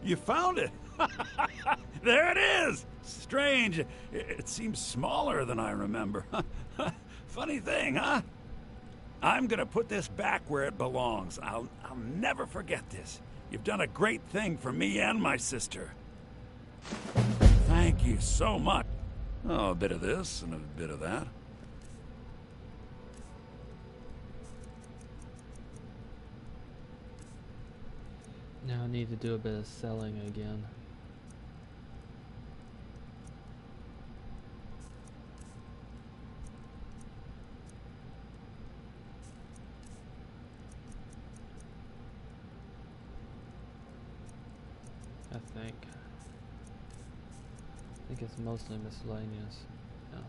You found it! There it is! Strange. It seems smaller than I remember. Funny thing, huh? I'm gonna put this back where it belongs. I'll never forget this. You've done a great thing for me and my sister. Thank you so much. Oh, a bit of this and a bit of that. Now I need to do a bit of selling again. I think it's mostly miscellaneous. No.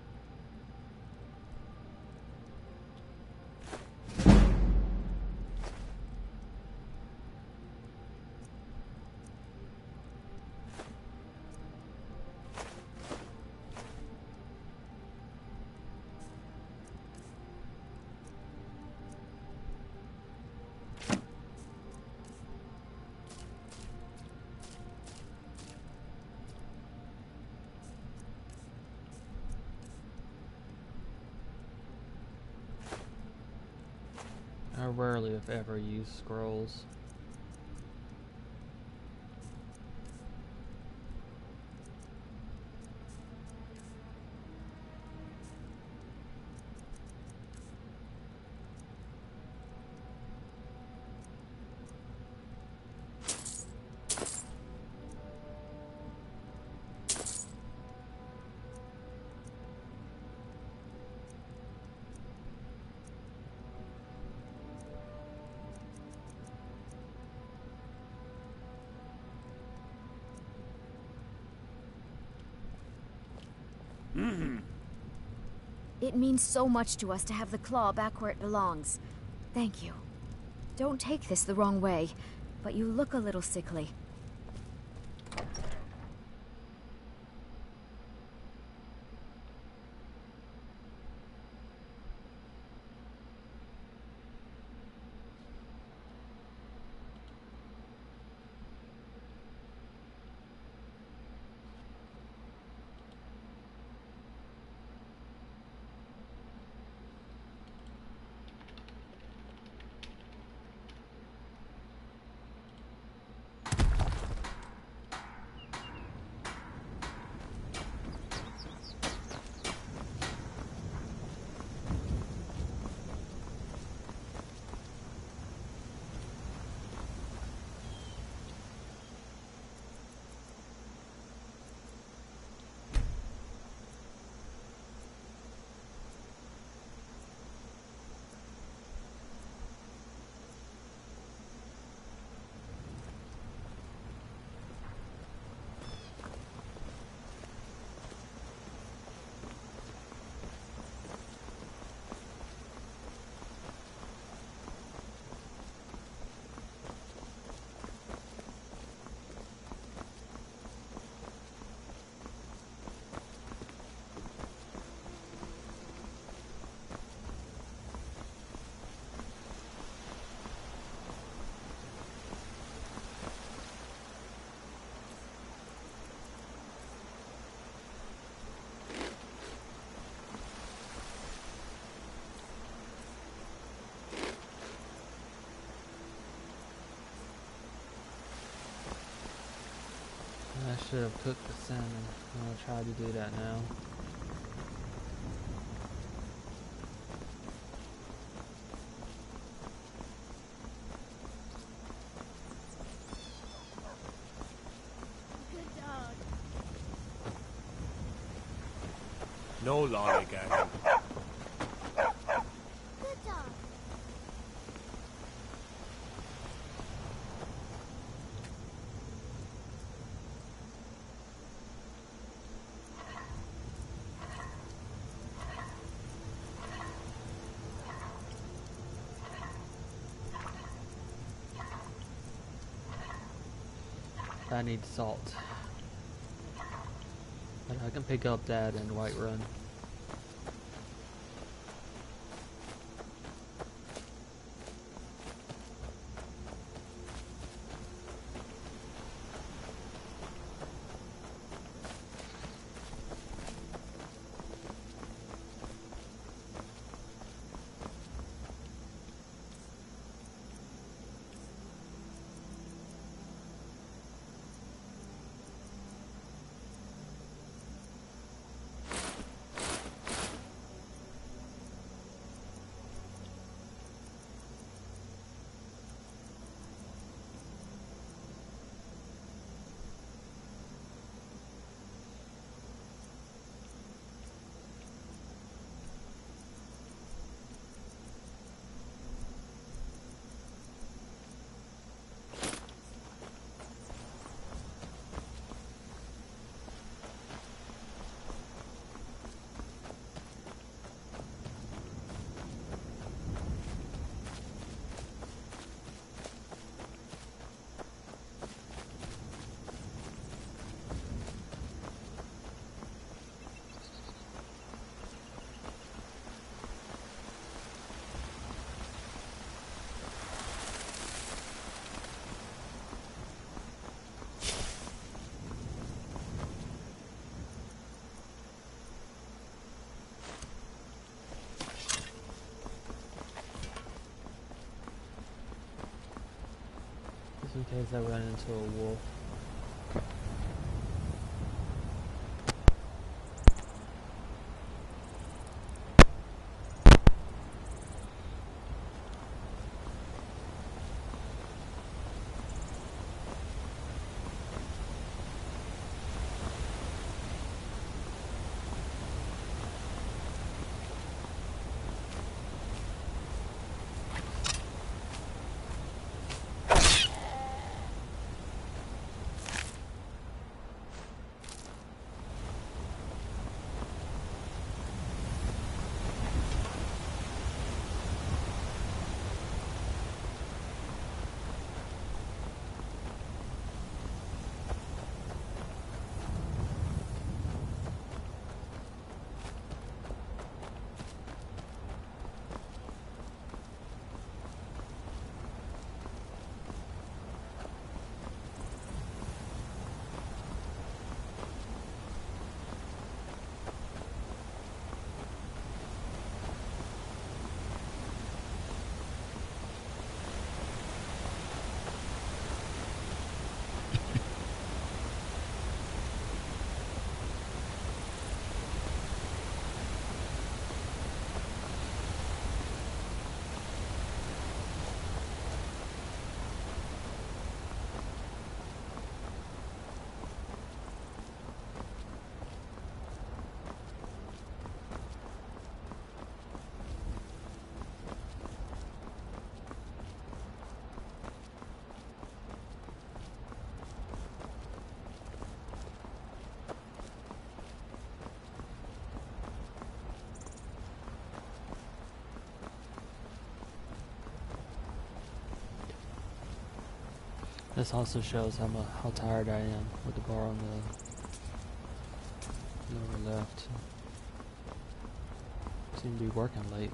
I rarely, if ever, use scrolls. It means so much to us to have the claw back where it belongs. Thank you. Don't take this the wrong way, but you look a little sickly. I should have cooked the salmon. I'm gonna try to do that now. Good dog. No lollygagging. Good dog. I need salt. But I can pick up that in Whiterun. Just in case I run into a wolf. This also shows how tired I am with the bar on the lower left. Seem to be working late.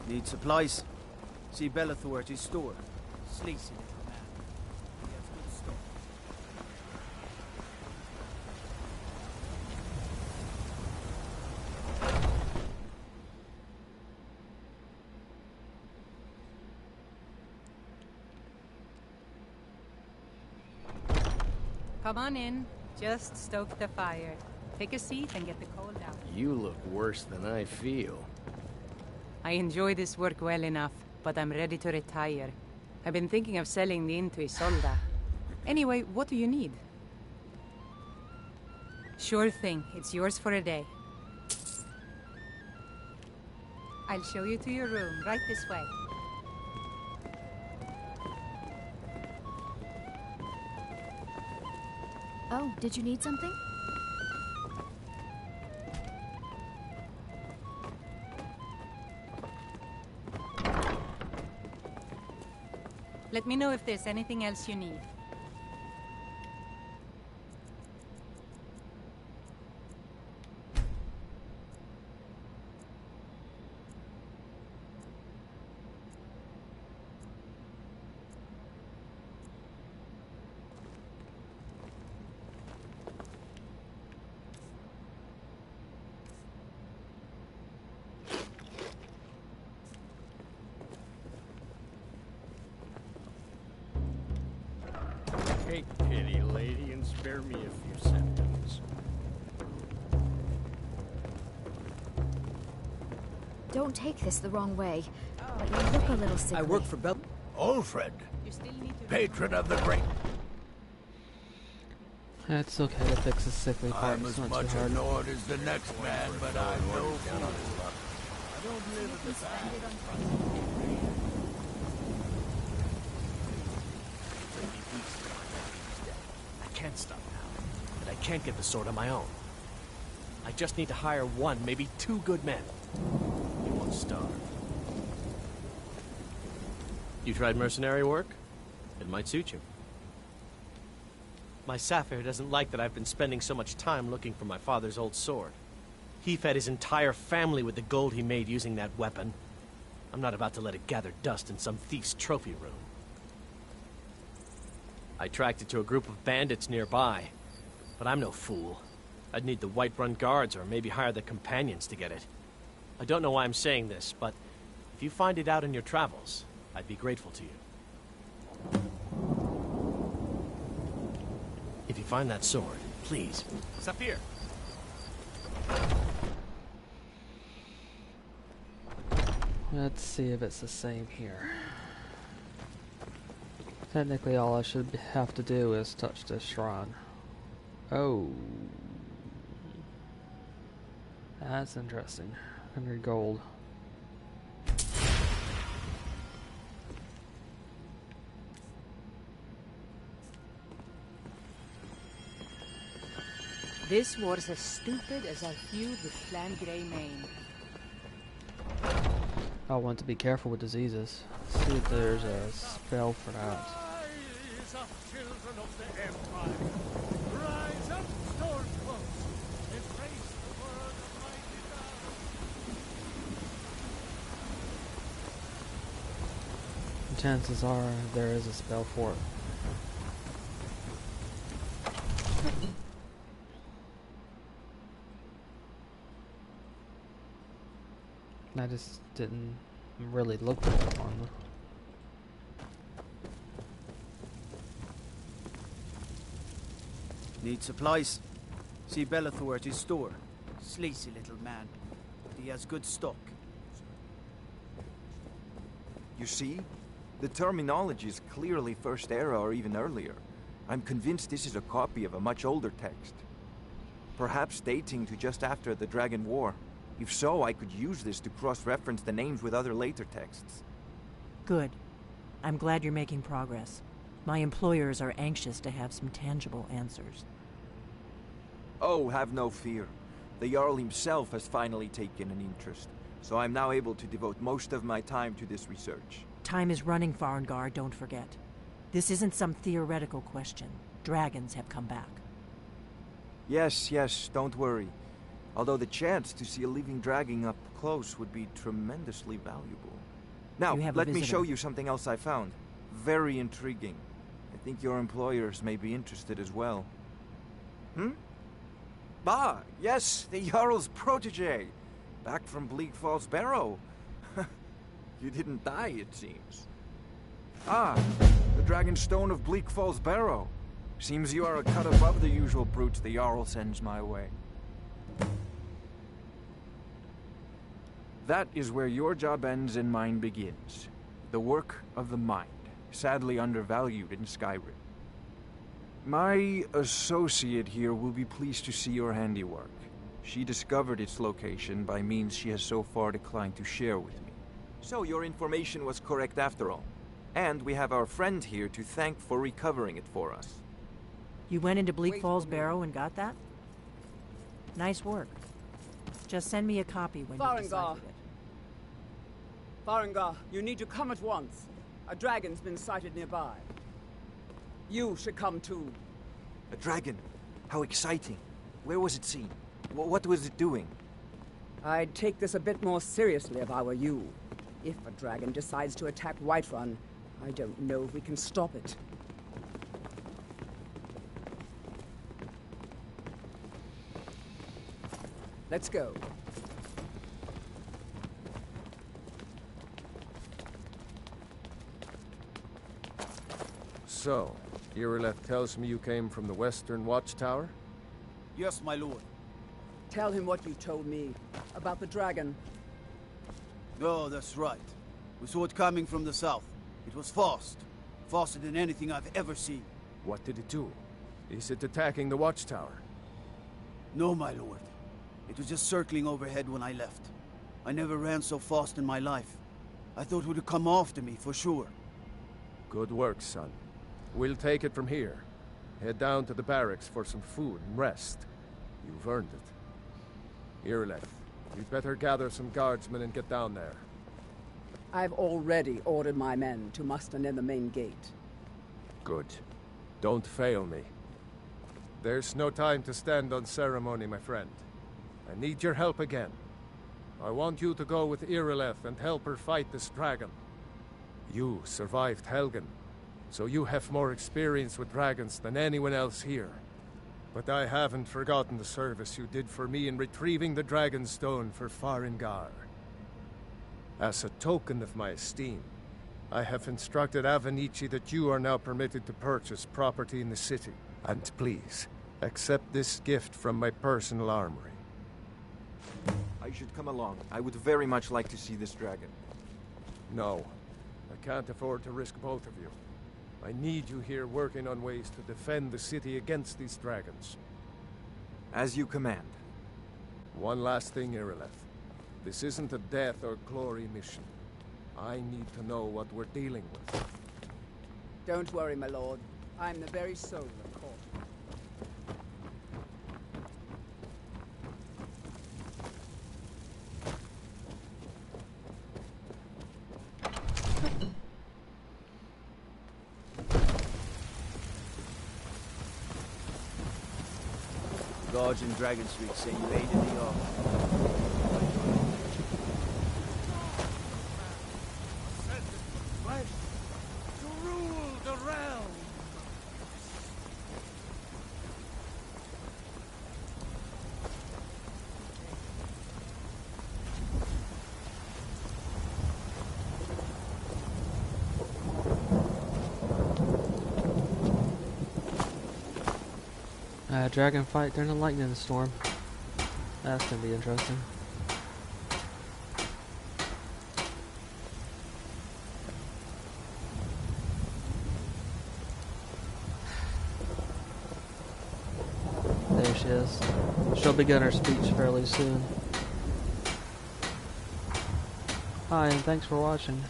Need supplies? See Bellathor at his store. Sleazy little man. He has good stuff. Come on in. Just stoke the fire. Take a seat and get the cold out. You look worse than I feel. I enjoy this work well enough, but I'm ready to retire. I've been thinking of selling the inn to Isolda. Anyway, what do you need? Sure thing. It's yours for a day. I'll show you to your room, right this way. Oh, did you need something? Let me know if there's anything else you need. Take pity, lady, and spare me a few seconds. Don't take this the wrong way, but you look a little sickly. I work for Bel... Alfred, You still need to patron of the great. It's okay to fix the sickly part. I'm It's as not much too hard. annoyed as the next man, but I'm no fool. I don't live in the past. I can't stop now, and I can't get the sword on my own. I just need to hire one, maybe two good men. You won't starve. You tried mercenary work? It might suit you. My Sapphire doesn't like that I've been spending so much time looking for my father's old sword. He fed his entire family with the gold he made using that weapon. I'm not about to let it gather dust in some thief's trophy room. I tracked it to a group of bandits nearby, but I'm no fool. I'd need the Whiterun guards or maybe hire the companions to get it. I don't know why I'm saying this, but if you find it out in your travels, I'd be grateful to you. If you find that sword, please. Sapphire! Let's see if it's the same here. Technically, all I should have to do is touch this shrine. Oh. That's interesting. 100 gold. This war's as stupid as our feud with Clan Greymane. I want to be careful with diseases. Let's see if there's a spell for that. Rise up, children of the Empire. Rise up, Stormcloaks. Embrace the word of mighty God. Chances are there is a spell for it. I just didn't really look for one. Need supplies? See Bellathor at his store. Sleazy little man, but he has good stock. You see? The terminology is clearly First Era or even earlier. I'm convinced this is a copy of a much older text. Perhaps dating to just after the Dragon War. If so, I could use this to cross-reference the names with other later texts. Good. I'm glad you're making progress. My employers are anxious to have some tangible answers. Oh, have no fear. The Jarl himself has finally taken an interest, so I'm now able to devote most of my time to this research. Time is running, Farengar, don't forget. This isn't some theoretical question. Dragons have come back. Yes, don't worry. Although the chance to see a living dragon up close would be tremendously valuable. Now, let me show you something else I found. Very intriguing. I think your employers may be interested as well. Bah, yes, the Jarl's protege. Back from Bleak Falls Barrow. You didn't die, it seems. Ah, the Dragonstone of Bleak Falls Barrow. Seems you are a cut above the usual brutes the Jarl sends my way. That is where your job ends and mine begins. The work of the mind, sadly undervalued in Skyrim. My associate here will be pleased to see your handiwork. She discovered its location by means she has so far declined to share with me. So your information was correct after all. And we have our friend here to thank for recovering it for us. You went into Bleak Falls Barrow and got that? Nice work. Just send me a copy when you decided it. Farengar, you need to come at once. A dragon's been sighted nearby. You should come too. A dragon? How exciting. Where was it seen? What was it doing? I'd take this a bit more seriously if I were you. If a dragon decides to attack Whiterun, I don't know if we can stop it. Let's go. So, Irileth tells me you came from the Western Watchtower? Yes, my lord. Tell him what you told me about the dragon. Oh, that's right. We saw it coming from the south. It was fast. Faster than anything I've ever seen. What did it do? Is it attacking the Watchtower? No, my lord. It was just circling overhead when I left. I never ran so fast in my life. I thought it would come after me, for sure. Good work, son. We'll take it from here. Head down to the barracks for some food and rest. You've earned it. Irileth, you'd better gather some guardsmen and get down there. I've already ordered my men to muster near the main gate. Good. Don't fail me. There's no time to stand on ceremony, my friend. I need your help again. I want you to go with Irileth and help her fight this dragon. You survived Helgen, so you have more experience with dragons than anyone else here. But I haven't forgotten the service you did for me in retrieving the Dragon Stone for Farengar. As a token of my esteem, I have instructed Avenici that you are now permitted to purchase property in the city. And please, accept this gift from my personal armory. I should come along. I would very much like to see this dragon. No, I can't afford to risk both of you. I need you here working on ways to defend the city against these dragons. As you command. One last thing, Irileth. This isn't a death or glory mission. I need to know what we're dealing with. Don't worry, my lord. I'm the very soul of court. Guards in Dragon Street say you aided the army. Flesh to rule the realm. Dragon fight during a lightning storm. That's gonna be interesting. There she is. She'll begin her speech fairly soon. Hi, and thanks for watching.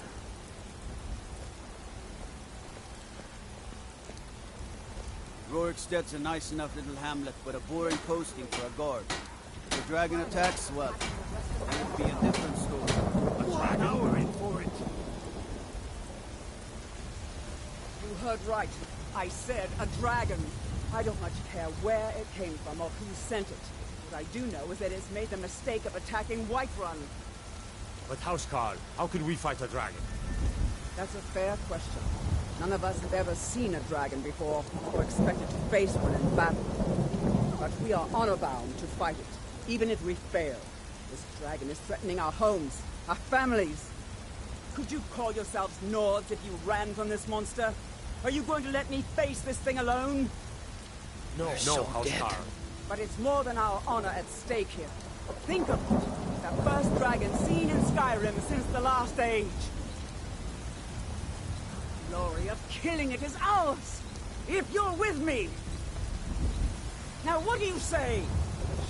Roriksted's a nice enough little hamlet, but a boring posting for a guard. If the dragon attacks, well, then it'd be a different story. A dragon, now we're in for it. You heard right. I said a dragon. I don't much care where it came from or who sent it. What I do know is that it's made the mistake of attacking Whiterun. But Housecarl, how could we fight a dragon? That's a fair question. None of us have ever seen a dragon before, or expected to face one in battle. But we are honor-bound to fight it, even if we fail. This dragon is threatening our homes, our families. Could you call yourselves Nords if you ran from this monster? Are you going to let me face this thing alone? No, Housecarl. But it's more than our honor at stake here. Think of it. The first dragon seen in Skyrim since the last age. The glory of killing it is ours, if you're with me. Now what do you say?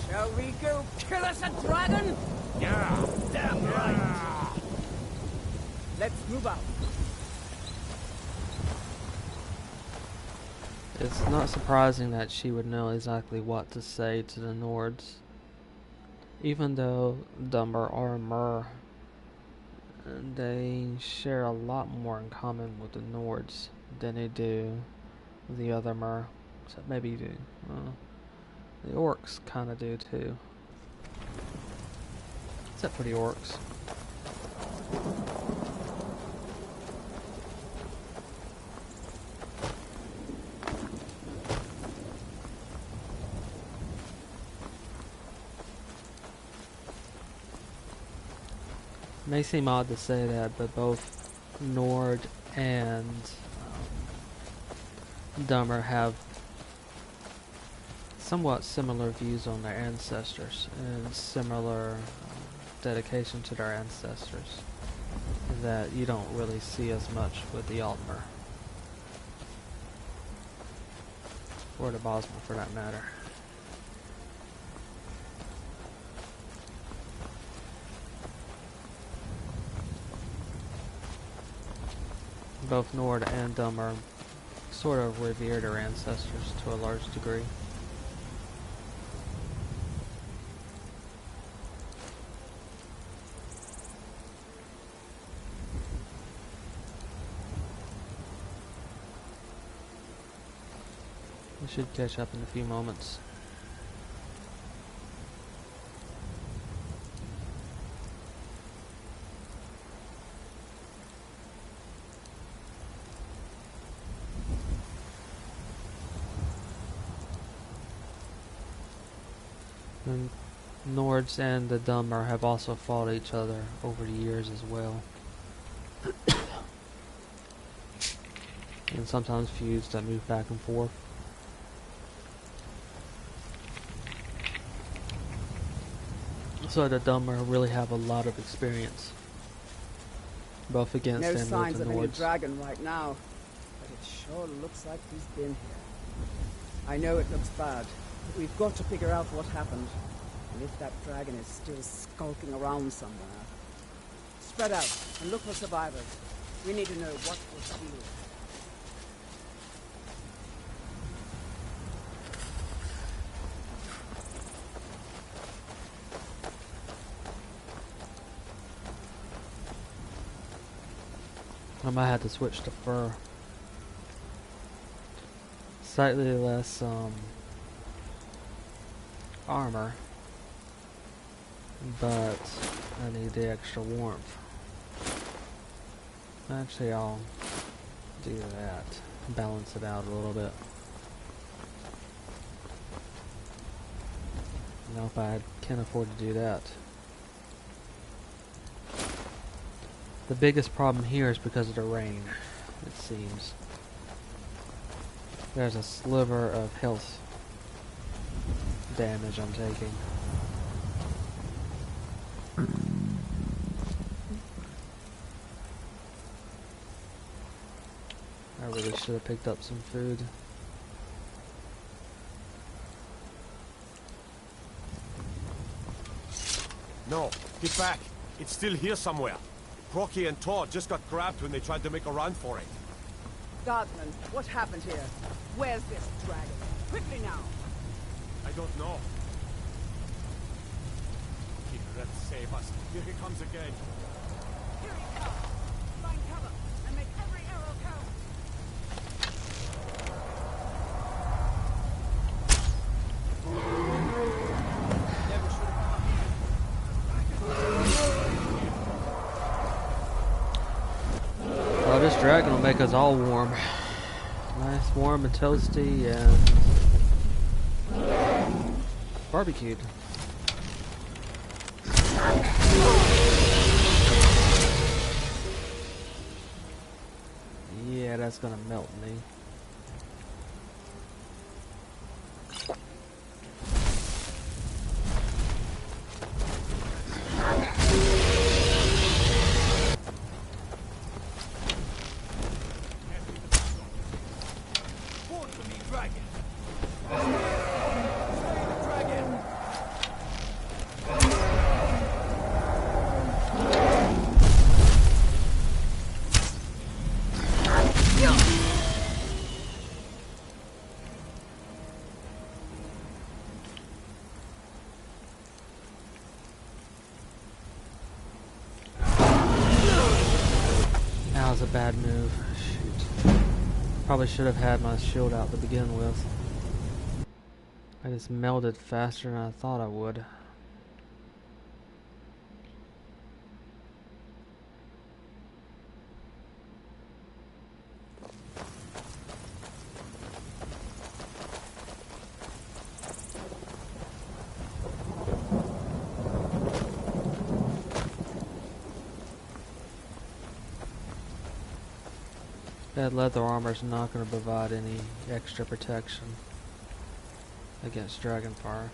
Shall we go kill us a dragon? Yeah, Damn right. Let's move out. It's not surprising that she would know exactly what to say to the Nords. Even though Dumber or Mer, they share a lot more in common with the Nords than they do with the other Mer. Except maybe the Orcs kind of do too. Except for the Orcs. May seem odd to say that, but both Nord and Dummer have somewhat similar views on their ancestors and similar dedication to their ancestors that you don't really see as much with the Altmer. Or the Bosma for that matter. Both Nord and Dummer sort of revere their ancestors to a large degree. We should catch up in a few moments. And Nords and the Dummer have also fought each other over the years as well. And sometimes feuds that move back and forth. So the Dummer really have a lot of experience, both against and with the Nords. No signs of any dragon right now, but it sure looks like he's been here. I know it looks bad, but we've got to figure out what happened, and if that dragon is still skulking around somewhere. Spread out and look for survivors. We need to know what was killed. I might have to switch to fur. Slightly less armor, but I need the extra warmth. Actually, I'll do that. Balance it out a little bit. Now if I can afford to do that. The biggest problem here is because of the rain, it seems. There's a sliver of health damage I'm taking. I really should have picked up some food. No, get back. It's still here somewhere. Crocky and Todd just got grabbed when they tried to make a run for it. Guardsman, what happened here? Where's this dragon? Quickly now! I don't know. Keep ready to save us. Here he comes again. Here he comes! Find cover and make every arrow count! Never should have come here. Oh, this dragon will make us all warm. Nice, warm and toasty and barbecued. Yeah, that's gonna melt me. That was a bad move. Shoot. Probably should have had my shield out to begin with. I just melted faster than I thought I would. That leather armor is not going to provide any extra protection against dragon fire.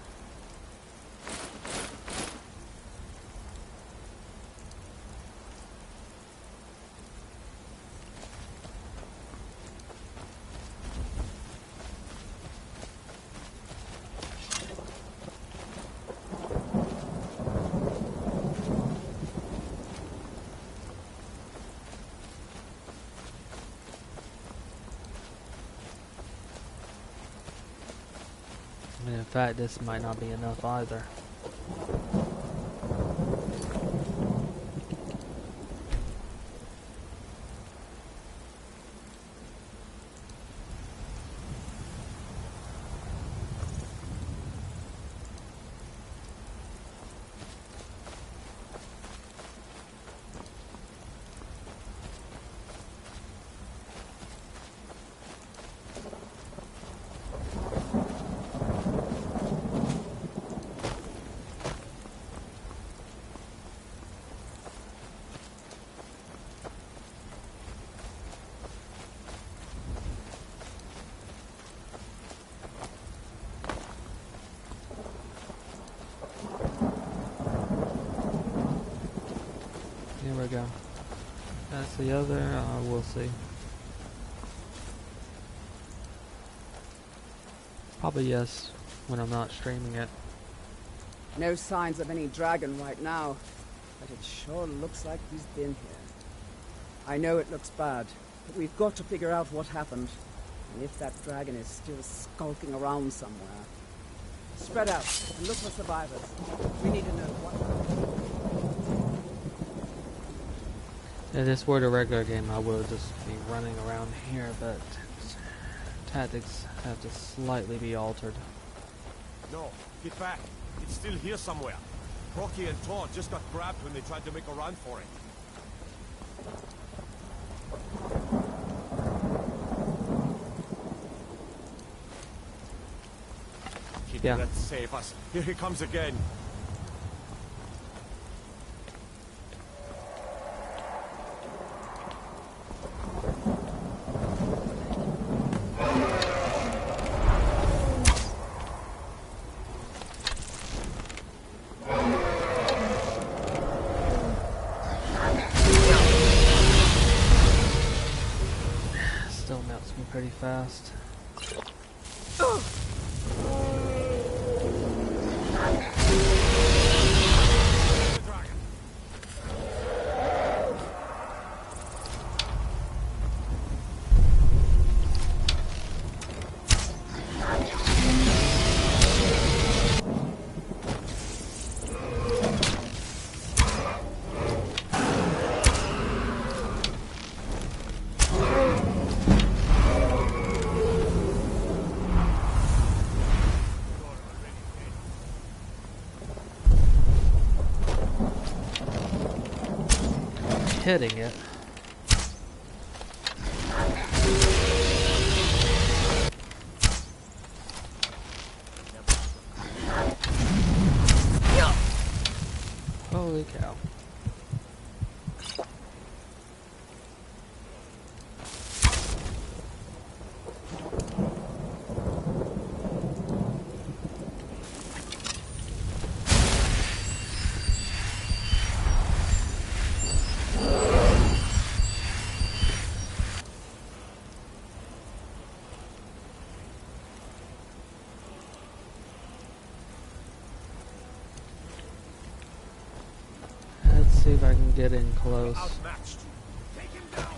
And in fact, this might not be enough either. Here we go. That's the other, we'll see. Probably yes, when I'm not streaming it. No signs of any dragon right now, but it sure looks like he's been here. I know it looks bad, but we've got to figure out what happened, and if that dragon is still skulking around somewhere. Spread out and look for survivors. We need to know what... If this were a regular game, I would just be running around here, but tactics have to slightly be altered. No, get back. It's still here somewhere. Rocky and Todd just got grabbed when they tried to make a run for it. Yeah. Let's save us. Here he comes again. Still melts me pretty fast. Hitting it. Holy cow. See if I can get in close. Outmatched. Take him down.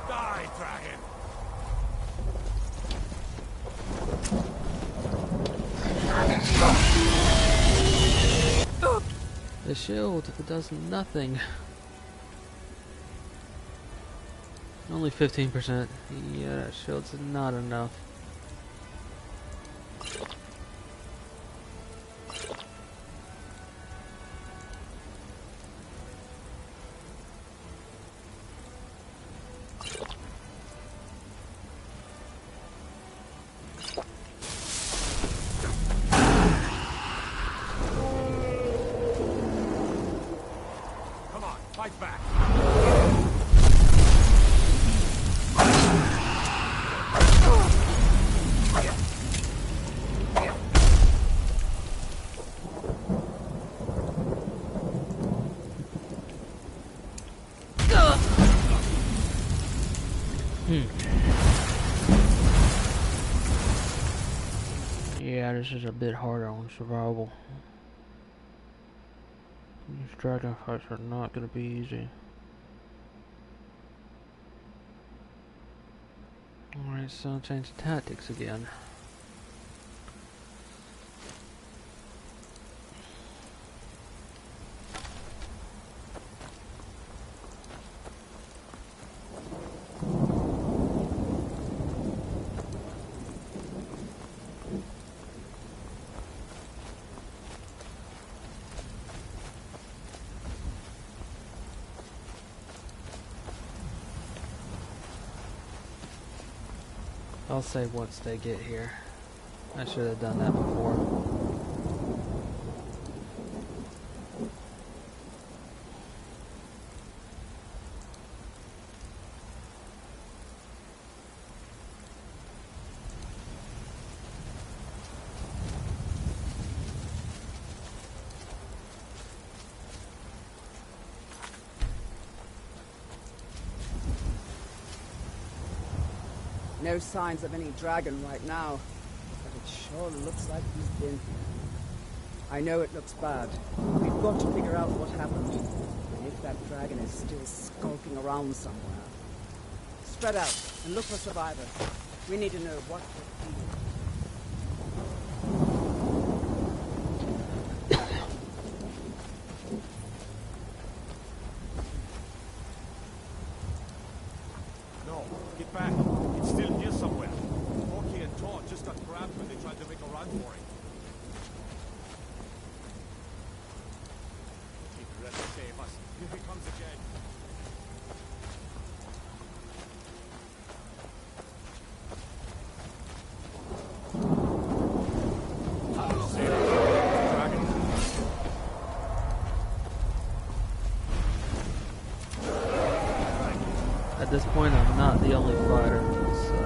Die, dragon. The shield does nothing. Only 15%. Yeah, that shield's not enough. Fight back. Yeah, this is a bit harder on survival. These dragon fights are not going to be easy. Alright, so change tactics again. I'll say once they get here. I should have done that before. No signs of any dragon right now, but it sure looks like he's been here. I know it looks bad. We've got to figure out what happened, and if that dragon is still skulking around somewhere. Spread out and look for survivors. We need to know what we're doing. No, get back. It's still here somewhere. Rocky and Tor just got grabbed when they tried to make a run for it. Keep ready to save us. Here he comes again. At this point, I'm not the only fighter, so...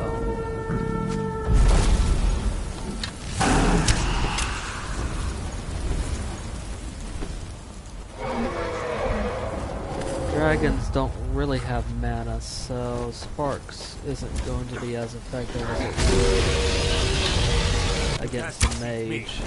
Dragons don't really have mana, so Sparks isn't going to be as effective as it would against the mage.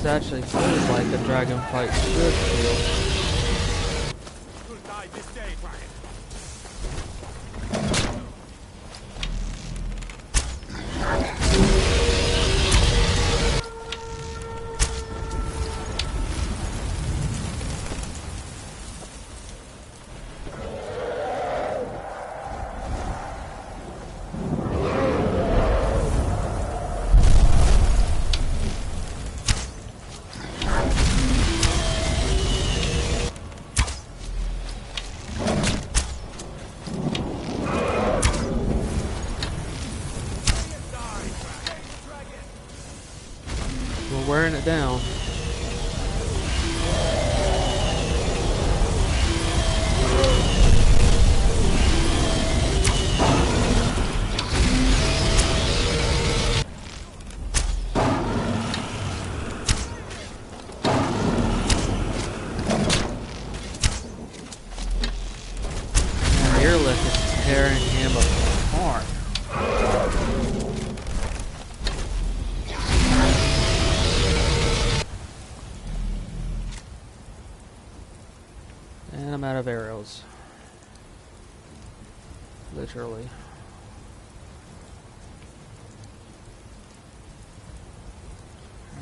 Actually feels like a dragon fight should feel. You'll die this day, dragon. We're wearing it down. And Earlick is tearing him apart. And I'm out of arrows. Literally.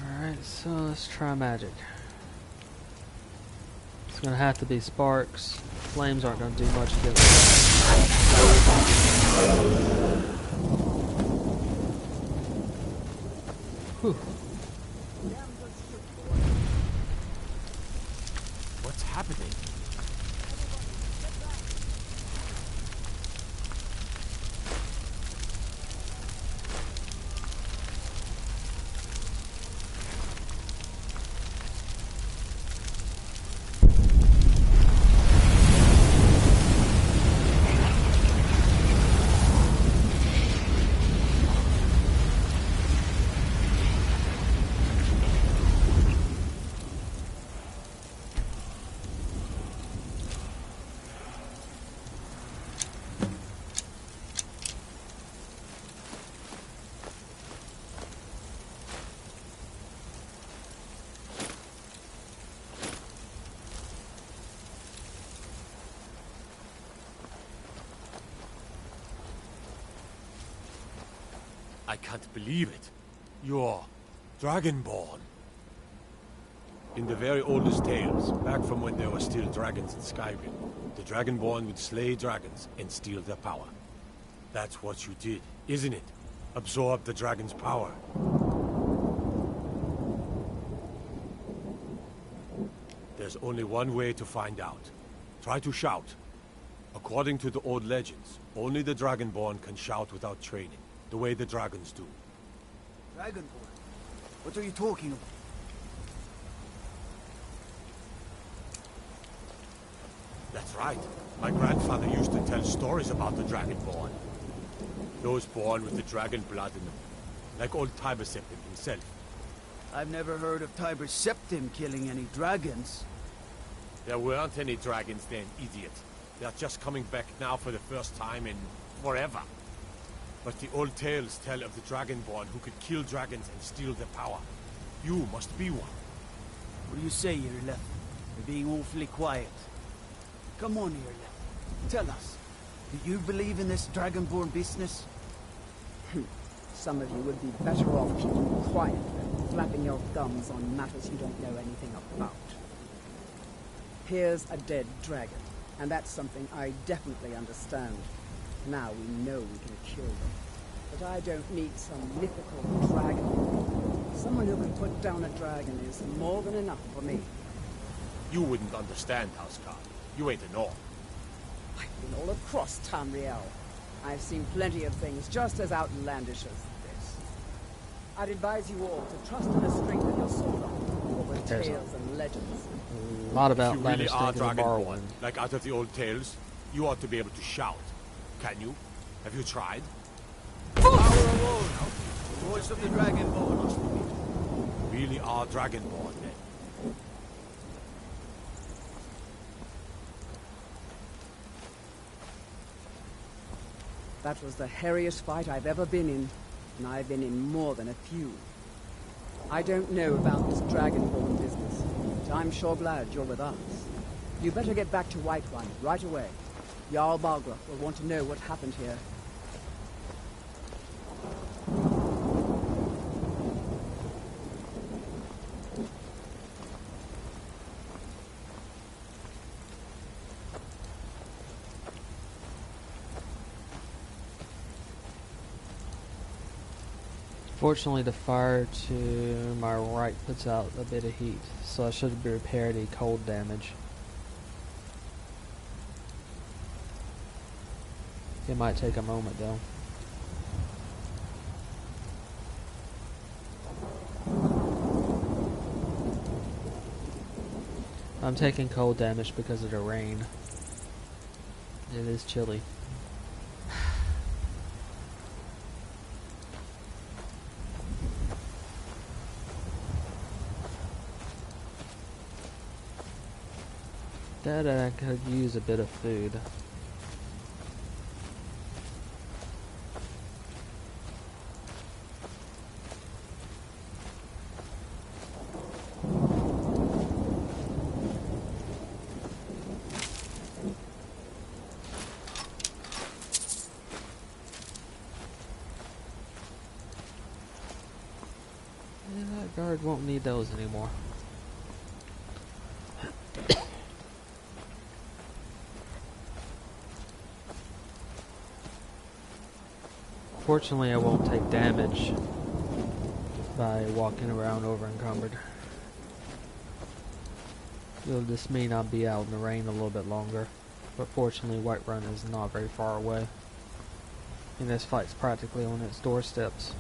Alright, so let's try magic. gonna have to be sparks. Flames aren't gonna do much against it. Whew. What's happening? I can't believe it. You're Dragonborn. In the very oldest tales, back from when there were still dragons in Skyrim, the Dragonborn would slay dragons and steal their power. That's what you did, isn't it? Absorb the dragon's power. There's only one way to find out. Try to shout. According to the old legends, only the Dragonborn can shout without training, the way the dragons do. Dragonborn? What are you talking about? That's right. My grandfather used to tell stories about the Dragonborn. Those born with the dragon blood in them. Like old Tiber Septim himself. I've never heard of Tiber Septim killing any dragons. There weren't any dragons then, idiot. They're just coming back now for the first time in forever. But the old tales tell of the Dragonborn who could kill dragons and steal their power. You must be one. What do you say, Irleth? You're being awfully quiet. Come on, Irleth. Tell us. Do you believe in this Dragonborn business? Some of you would be better off keeping quiet than flapping your gums on matters you don't know anything about. Here's a dead dragon, and that's something I definitely understand. Now we know we can kill them. But I don't need some mythical dragon. Someone who can put down a dragon is more than enough for me. You wouldn't understand, Housecarl. You ain't a North. I've been all across Tamriel. I've seen plenty of things just as outlandish as this. I'd advise you all to trust in the strength of your sword over tales and legends. A lot of If you outlandish really are things in the Dragonborn, Morrowind. like out of the old tales, you ought to be able to shout. Can you? Have you tried? Power alone! The voice of the Dragonborn must be. You really are Dragonborn, then. That was the hairiest fight I've ever been in, and I've been in more than a few. I don't know about this Dragonborn business, but I'm sure glad you're with us. You better get back to Whiterun right away. Jarl Balgruuf will want to know what happened here. Fortunately, the fire to my right puts out a bit of heat, so I should be repaired any cold damage. It might take a moment though. I'm taking cold damage because of the rain. It is chilly. That I could use a bit of food. Yeah, that guard won't need those anymore. Fortunately, I won't take damage by walking around over encumbered. It'll just mean I'll be out in the rain a little bit longer. But fortunately, Whiterun is not very far away. And this fight's practically on its doorsteps.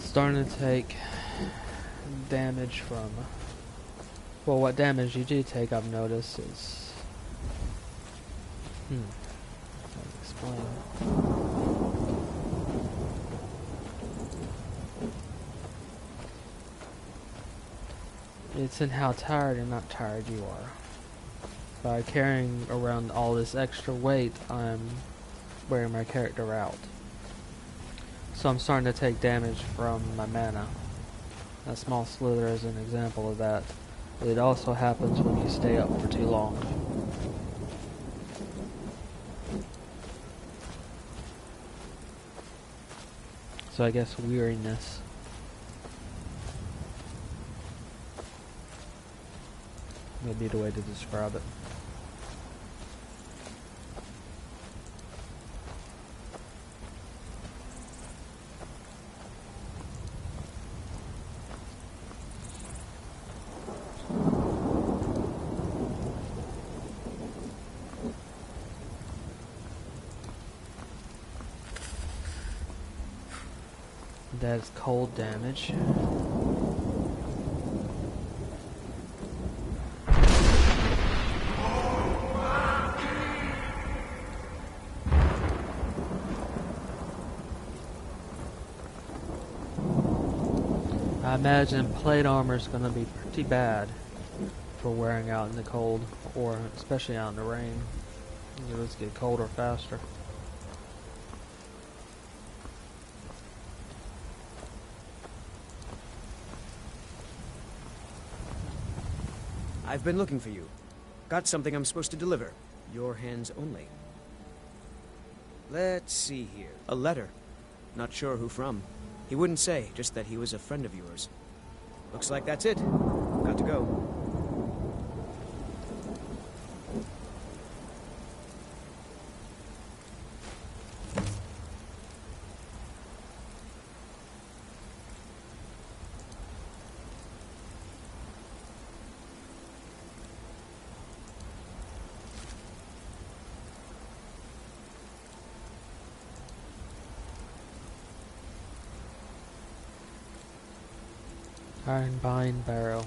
Starting to take damage from, well, what damage you do take, I've noticed, is, how to explain. It's in how tired and not tired you are. By carrying around all this extra weight, I'm wearing my character out. So I'm starting to take damage from my mana. That small slither is an example of that. It also happens when you stay up for too long. So I guess weariness. Would be the way to describe it. That is cold damage. I imagine plate armor is going to be pretty bad for wearing out in the cold, or especially out in the rain. It'll just get colder faster. I've been looking for you. Got something I'm supposed to deliver. Your hands only. Let's see here. A letter. Not sure who from. He wouldn't say, just that he was a friend of yours. Looks like that's it. Got to go. Iron Bind Barrow.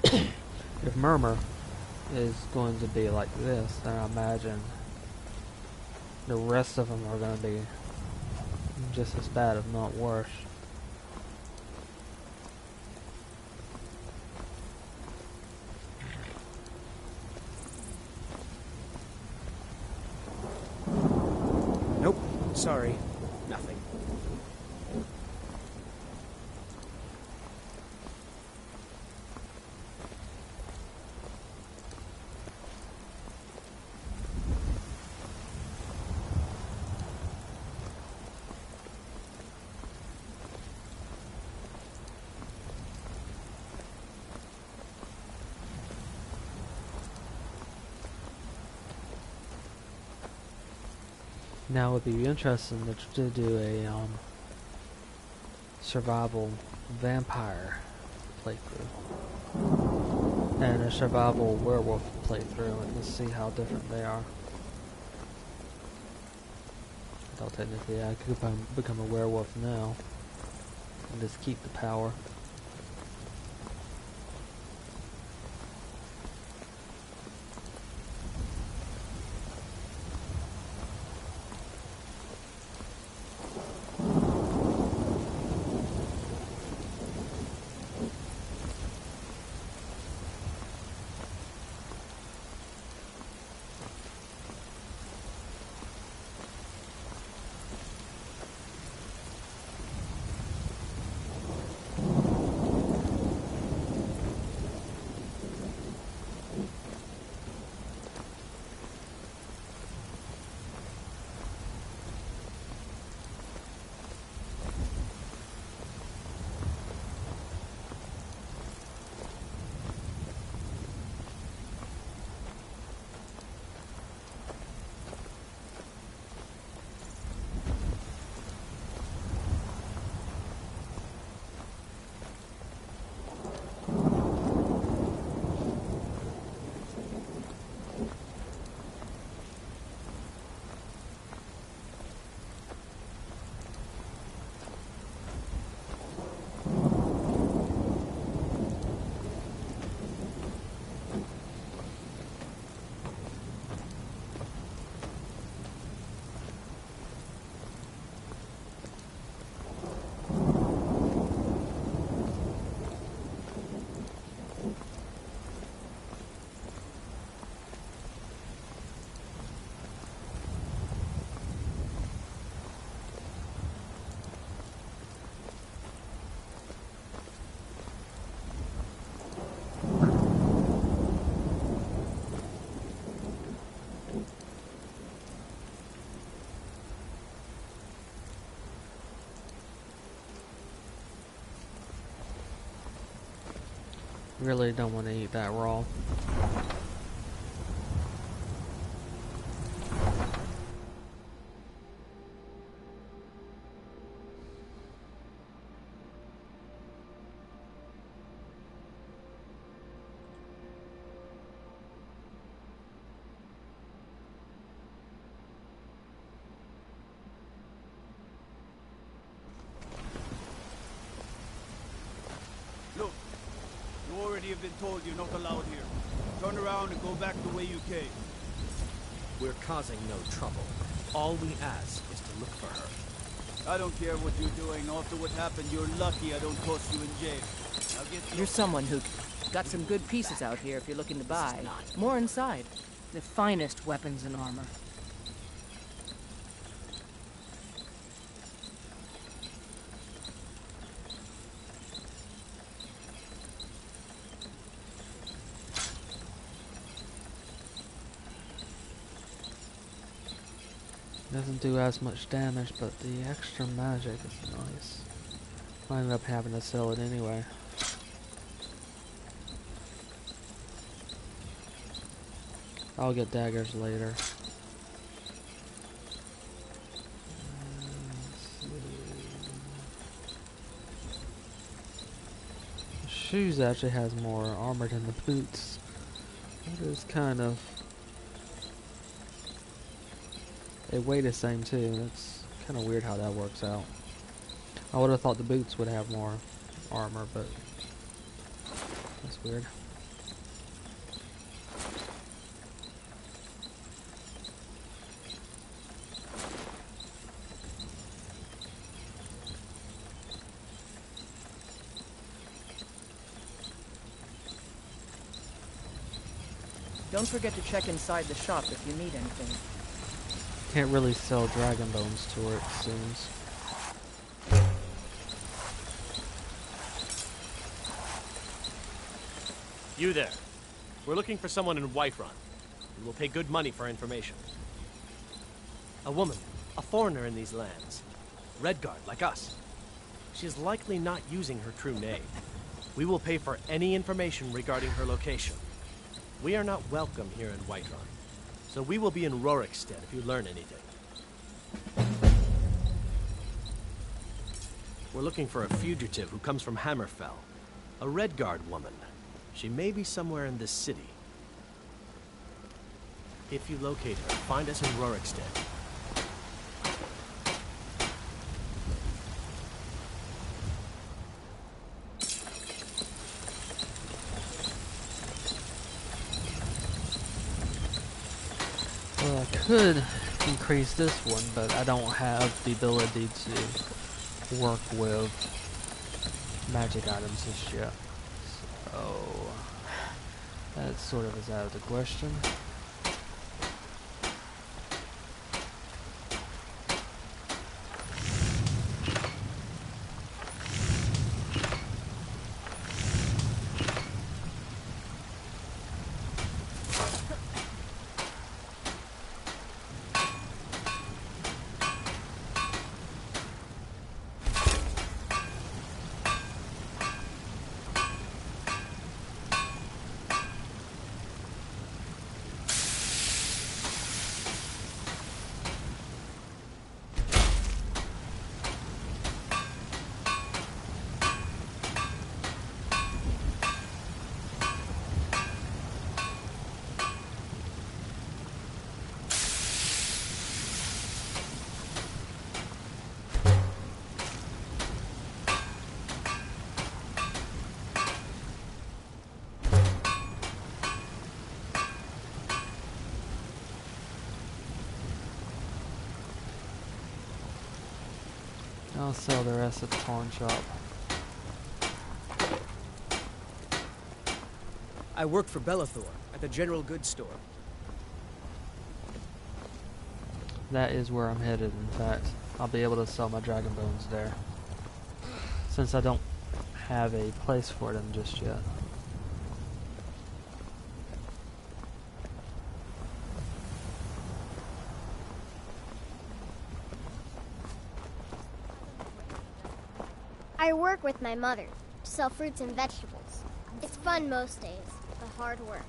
If Murmur is going to be like this, then I imagine the rest of them are going to be just as bad, if not worse. Nope. Sorry. Nothing. Now it would be interesting to do a survival vampire playthrough and a survival werewolf playthrough, and let's see how different they are. Though technically I could become a werewolf now and just keep the power. Really don't want to eat that raw. Look, you already have been told you're not allowed here. Turn around and go back the way you came. We're causing no trouble. All we ask is to look for her. I don't care what you're doing. After what happened, you're lucky I don't toss you in jail. Now get You're someone who got some good pieces out here if you're looking to buy. More inside. The finest weapons and armor. Doesn't do as much damage, but the extra magic is nice. I ended up having to sell it anyway. I'll get daggers later. The shoes actually has more armor than the boots. That is kind of... They weigh the same too. It's kind of weird how that works out. I would have thought the boots would have more armor, but that's weird. Don't forget to check inside the shop if you need anything. Can't really sell dragon bones to her, it seems. You there. We're looking for someone in Whiterun. We will pay good money for information. A woman, a foreigner in these lands. Redguard, like us. She is likely not using her true name. We will pay for any information regarding her location. We are not welcome here in Whiterun, so we will be in Rorikstead if you learn anything. We're looking for a fugitive who comes from Hammerfell. A Redguard woman. She may be somewhere in this city. If you locate her, find us in Rorikstead. Well, I could increase this one, but I don't have the ability to work with magic items just yet. So that sort of is out of the question. I'll sell the rest at the pawn shop. I work for Bellathor at the general goods store. That is where I'm headed, in fact. I'll be able to sell my dragon bones there, since I don't have a place for them just yet. I work with my mother to sell fruits and vegetables. It's fun most days. The hard work.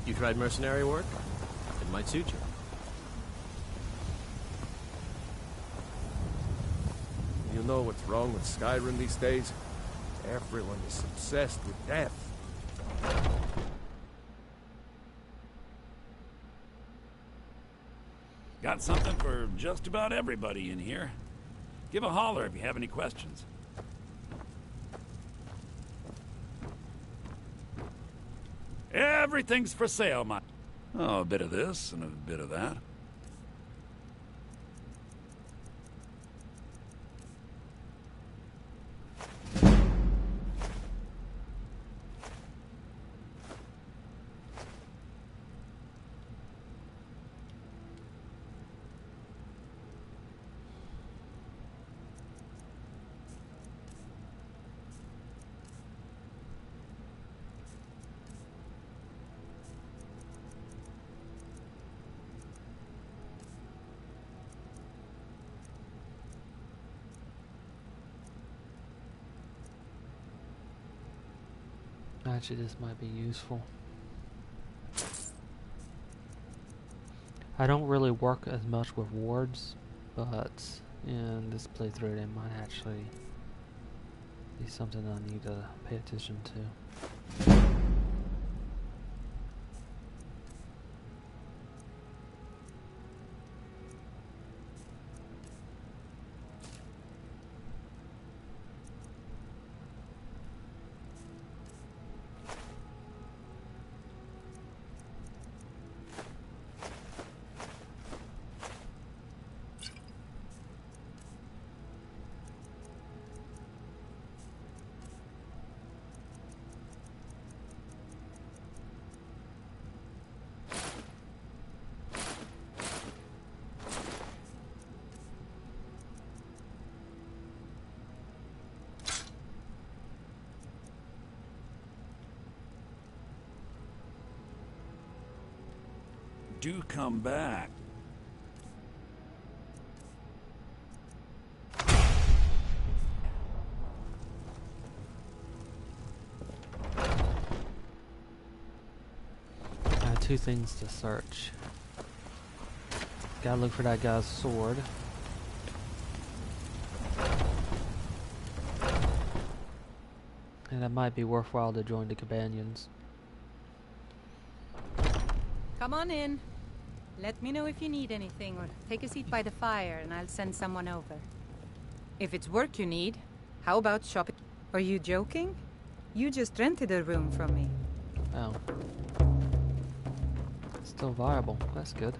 You tried mercenary work? It might suit you. You know what's wrong with Skyrim these days? Everyone is obsessed with death. Got something for just about everybody in here. Give a holler if you have any questions. Everything's for sale, my... Oh, a bit of this and a bit of that. Actually, this might be useful. I don't really work as much with wards, but in this playthrough it might actually be something I need to pay attention to. Do come back. Two things to search. Gotta look for that guy's sword. And it might be worthwhile to join the companions. Come on in. Let me know if you need anything, or take a seat by the fire and I'll send someone over. If it's work you need, how about shopping? Are you joking? You just rented a room from me. Oh. Still viable. That's good.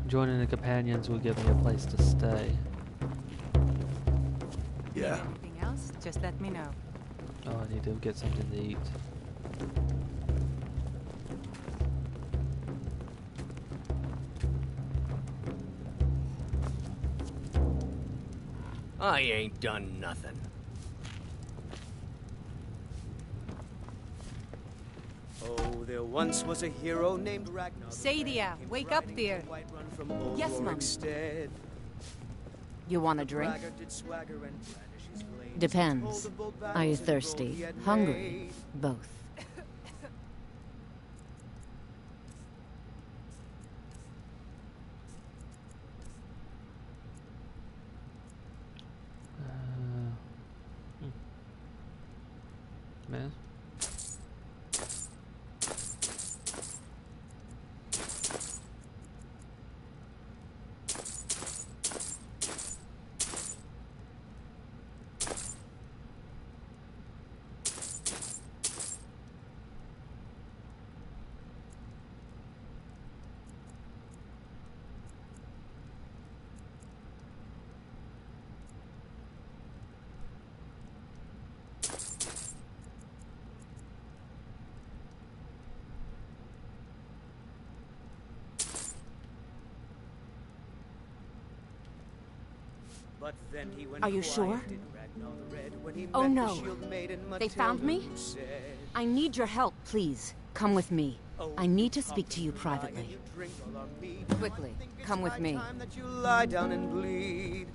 Joining the companions will give me a place to stay. Yeah. Anything else? Just let me know. Oh, I need to get something to eat. I ain't done nothing. Oh, there once was a hero named Ragnar. Sadia, wake up there. Yes, Mom. You want a drink? Depends. Are you thirsty? Hungry? Both. Man. But then he went Are you quiet, sure? did Ragnar the Red when he Oh met no. the shield maiden They found Matilda, me? who said, I need your help, please. Come with me. I need to speak to you privately. "You drink all our mead. Quickly, I think it's come with high me. time that you lie down and bleed."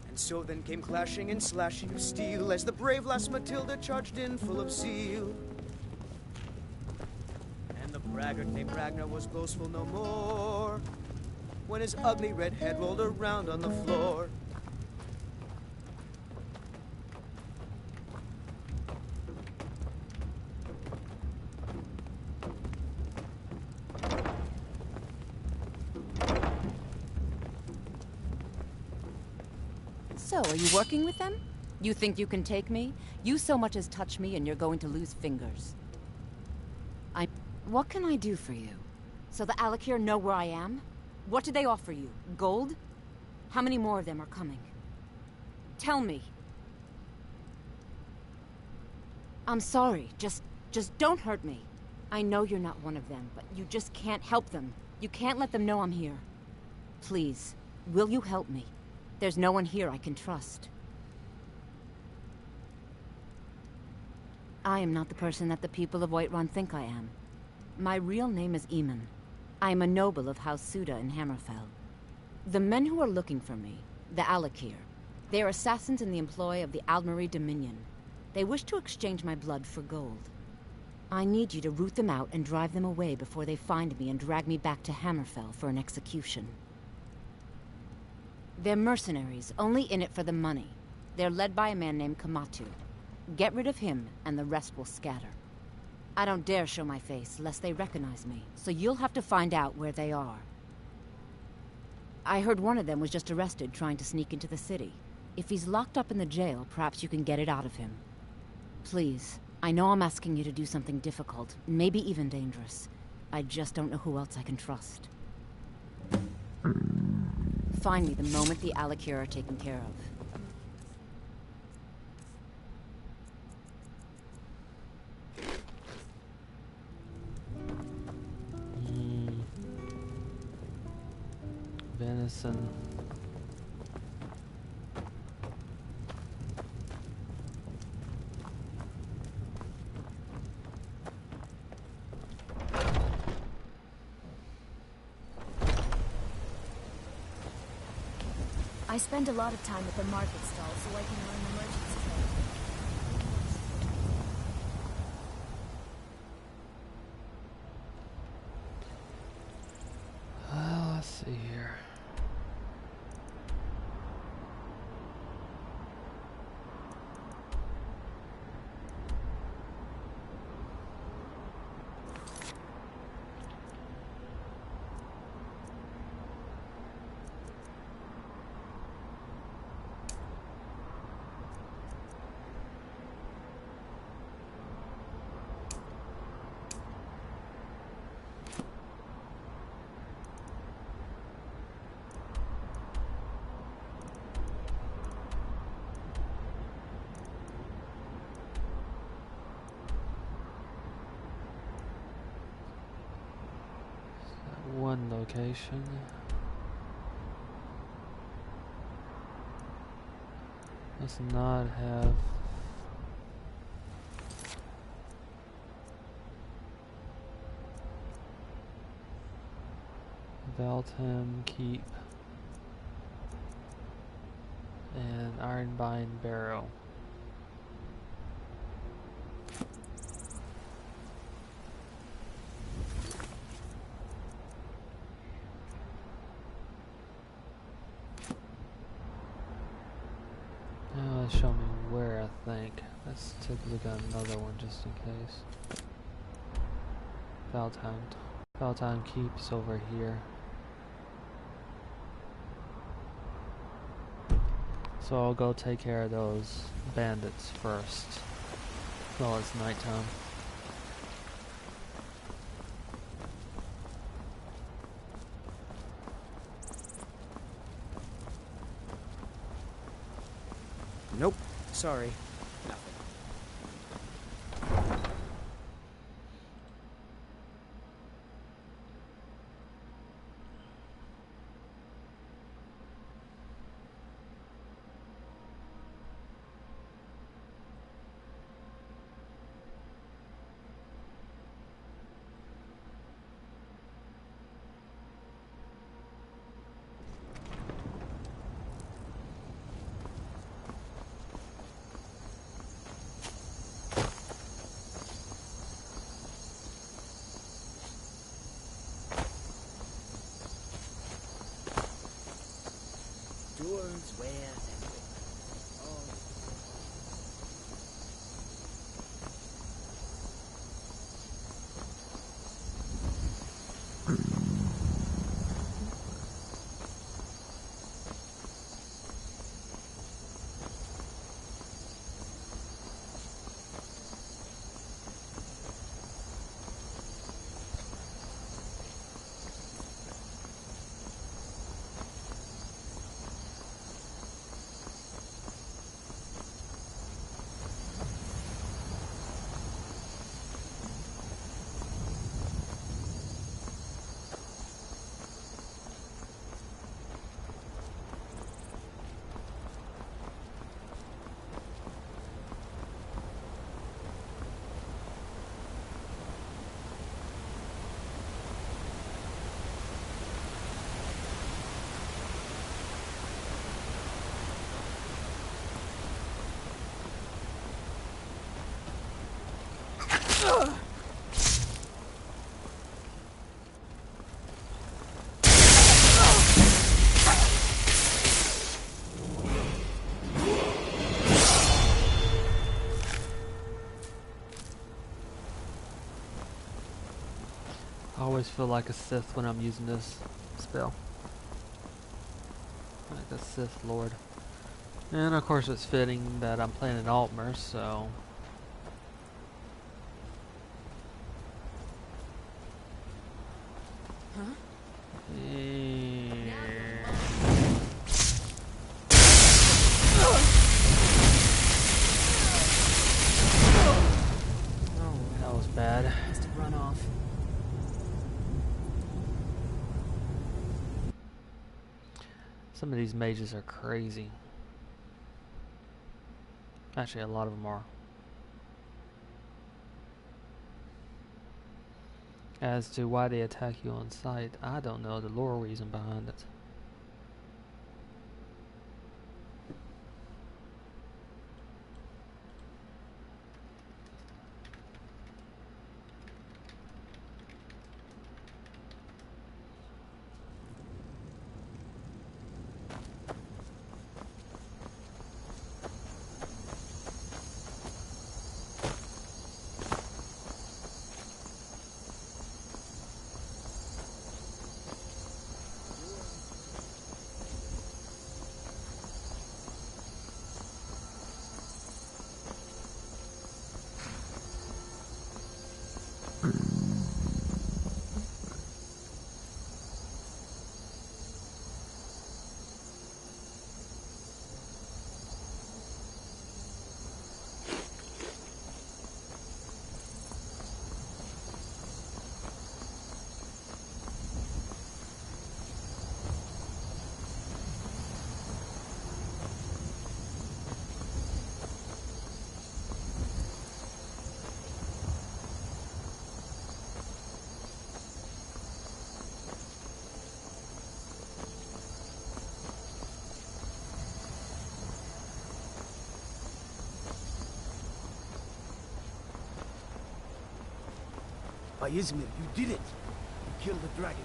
And so then came clashing and slashing of steel as the brave lass Matilda charged in full of zeal. And the braggart named Ragnar was boastful no more when his ugly red head rolled around on the floor. So, are you working with them? You think you can take me? You so much as touch me and you're going to lose fingers. What can I do for you? So the Alakir know where I am? What do they offer you? Gold? How many more of them are coming? Tell me. I'm sorry, just don't hurt me. I know you're not one of them, but you just can't help them. You can't let them know I'm here. Please, will you help me? There's no one here I can trust. I am not the person that the people of Whiterun think I am. My real name is Eamon. I am a noble of House Suda in Hammerfell. The men who are looking for me, the Alakir, they are assassins in the employ of the Altmer Dominion. They wish to exchange my blood for gold. I need you to root them out and drive them away before they find me and drag me back to Hammerfell for an execution. They're mercenaries, only in it for the money. They're led by a man named Kamatu. Get rid of him, and the rest will scatter. I don't dare show my face, lest they recognize me, so you'll have to find out where they are. I heard one of them was just arrested trying to sneak into the city. If he's locked up in the jail, perhaps you can get it out of him. Please, I know I'm asking you to do something difficult, maybe even dangerous. I just don't know who else I can trust. Find me the moment the Alakir are taken care of. Venison. I spend a lot of time at the market stall so I can learn the merchant's trade. Let's see here. One location. Does not have Valtham Keep and Ironbind Barrow. Show me where, I think. Let's take a look at another one just in case. Valtime Keep's over here. So I'll go take care of those bandits first. While it's nighttime. Nope. Sorry. Nothing. Doors, wares, everything. Oh. I always feel like a Sith when I'm using this spell. Like a Sith Lord. And of course it's fitting that I'm playing an Altmer, so... Huh? Oh, that was bad. Must have run off. Some of these mages are crazy. Actually, a lot of them are. As to why they attack you on sight, I don't know the lore reason behind it. By Izmir, you did it! You killed the dragon.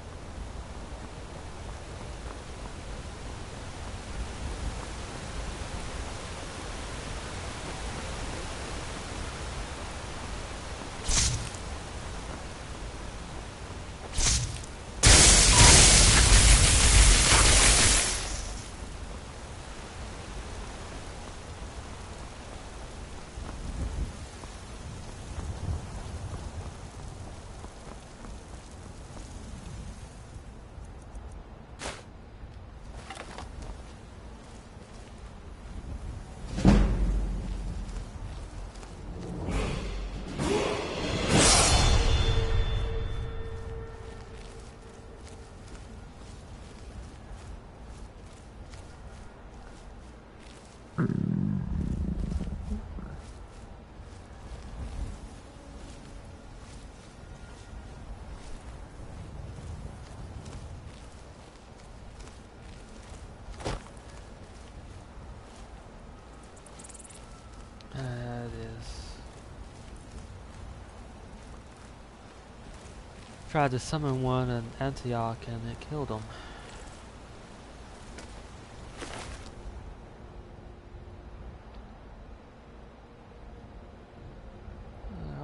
Tried to summon one in Antioch and it killed him.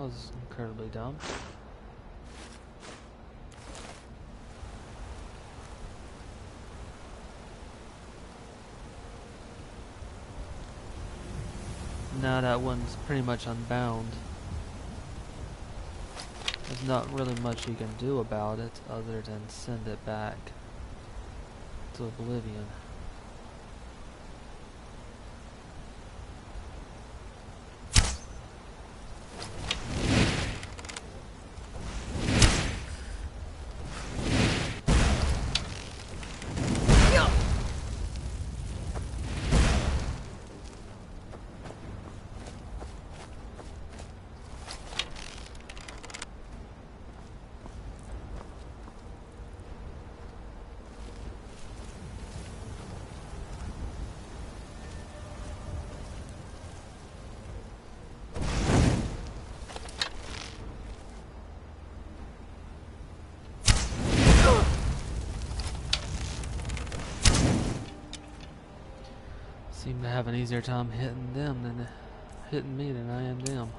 was incredibly dumb. Now that one's pretty much unbound. There's not really much you can do about it other than send it back to oblivion. Seem to have an easier time hitting them than hitting me than I am them.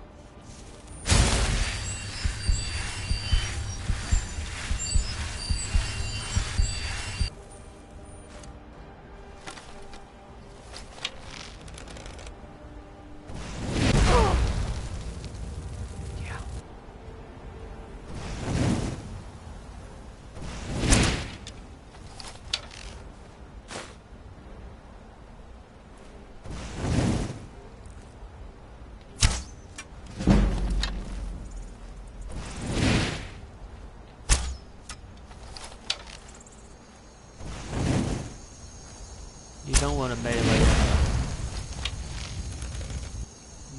You don't want to melee it.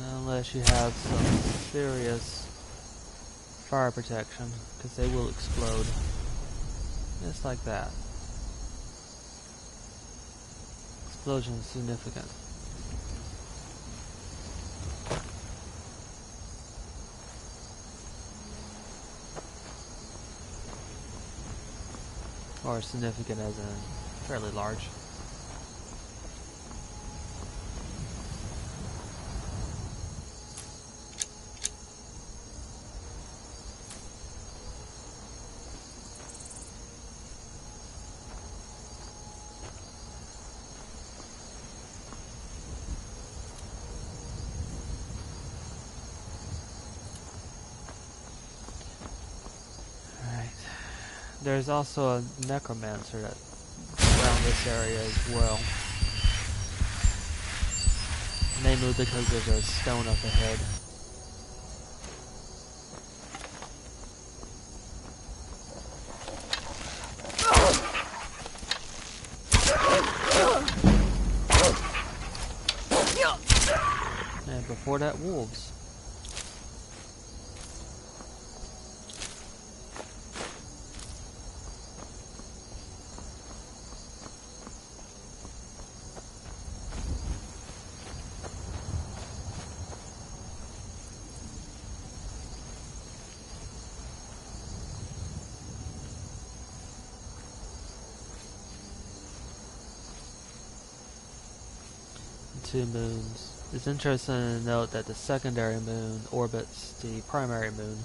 Unless you have some serious fire protection, because they will explode. Just like that. Explosion is significant. Or significant as in fairly large. There's also a necromancer that around this area as well. Namely because there's a stone up ahead. And before that, wolves. Two moons. It's interesting to note that the secondary moon orbits the primary moon.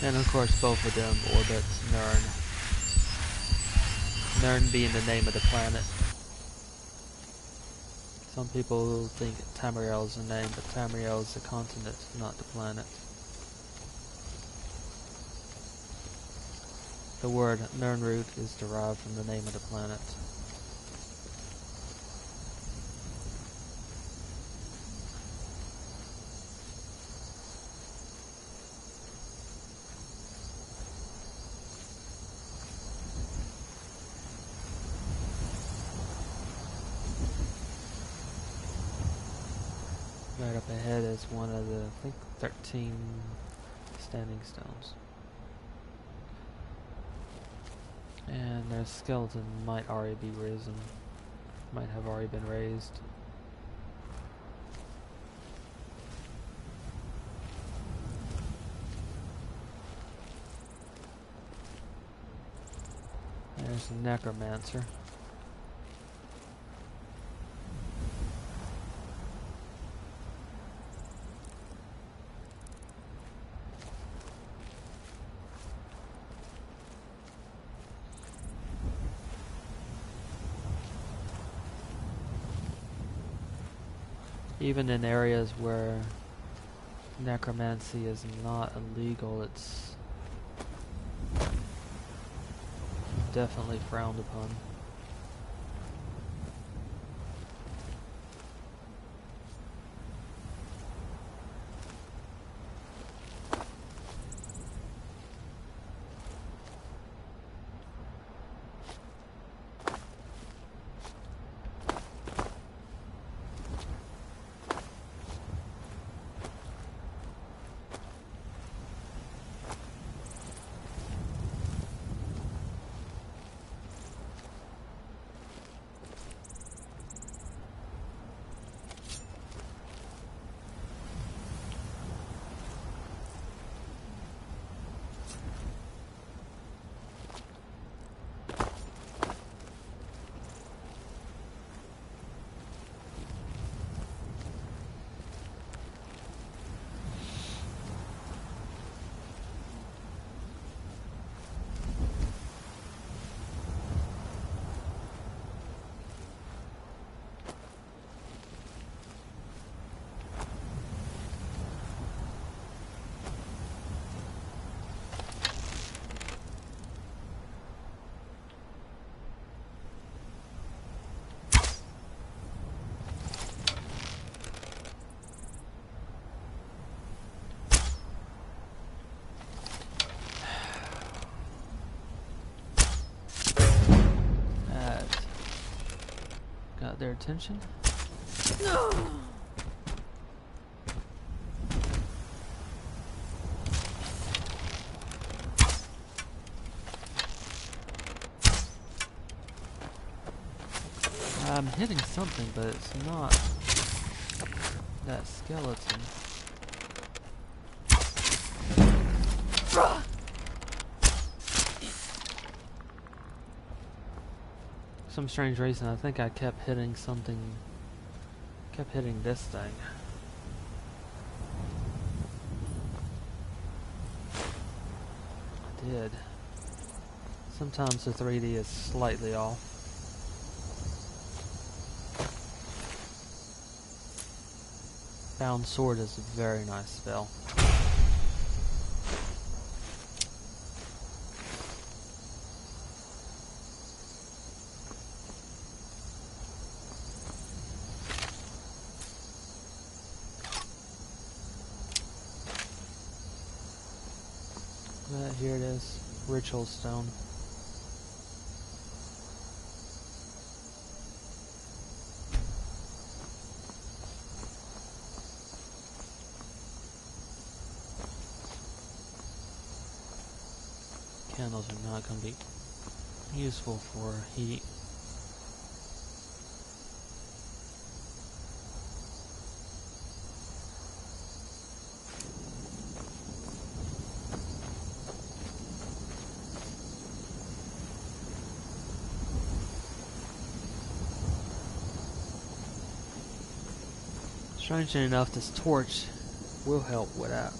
And of course both of them orbit Nirn. Nirn being the name of the planet. Some people think Tamriel is the name, but Tamriel is the continent, not the planet. The word Nirnroot is derived from the name of the planet. Right up ahead is one of the, I think, 13 standing stones. And their skeleton might already be risen. Might have already been raised. There's the necromancer. Even in areas where necromancy is not illegal, it's definitely frowned upon. Got their attention. I'm hitting something, but it's not that skeleton. Some strange reason, I think I kept hitting something. Kept hitting this thing. I did. Sometimes the 3D is slightly off. Bound Sword is a very nice spell. Here it is, Ritual Stone. Candles are not going to be useful for heat. Strangely enough, this torch will help with that.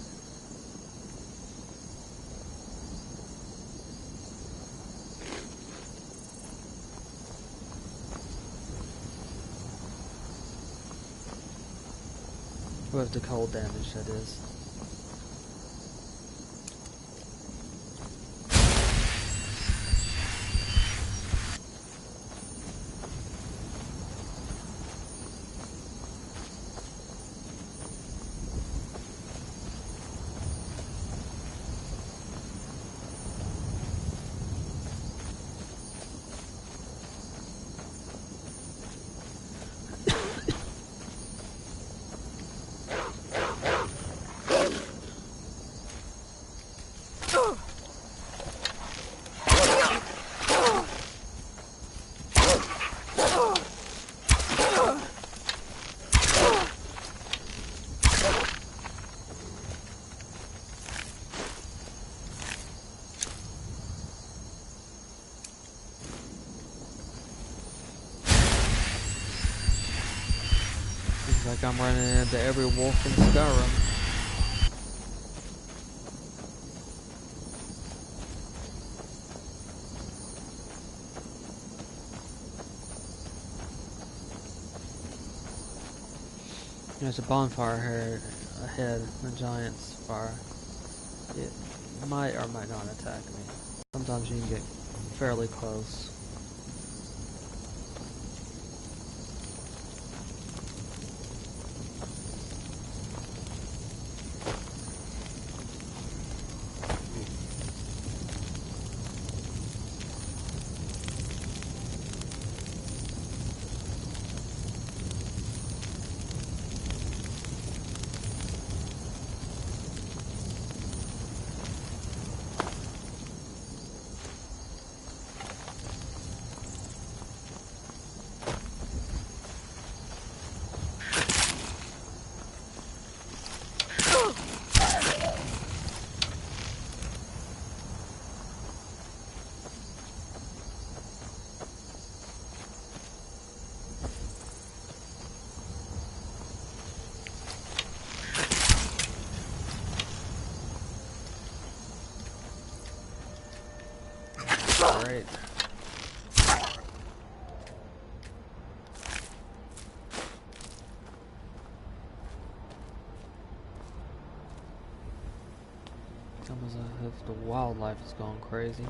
With the cold damage, that is. like I'm running into every wolf in Skyrim. There's a bonfire here ahead, a giant's fire. It might or might not attack me. Sometimes you can get fairly close. Great. Almost as if the wildlife is going crazy.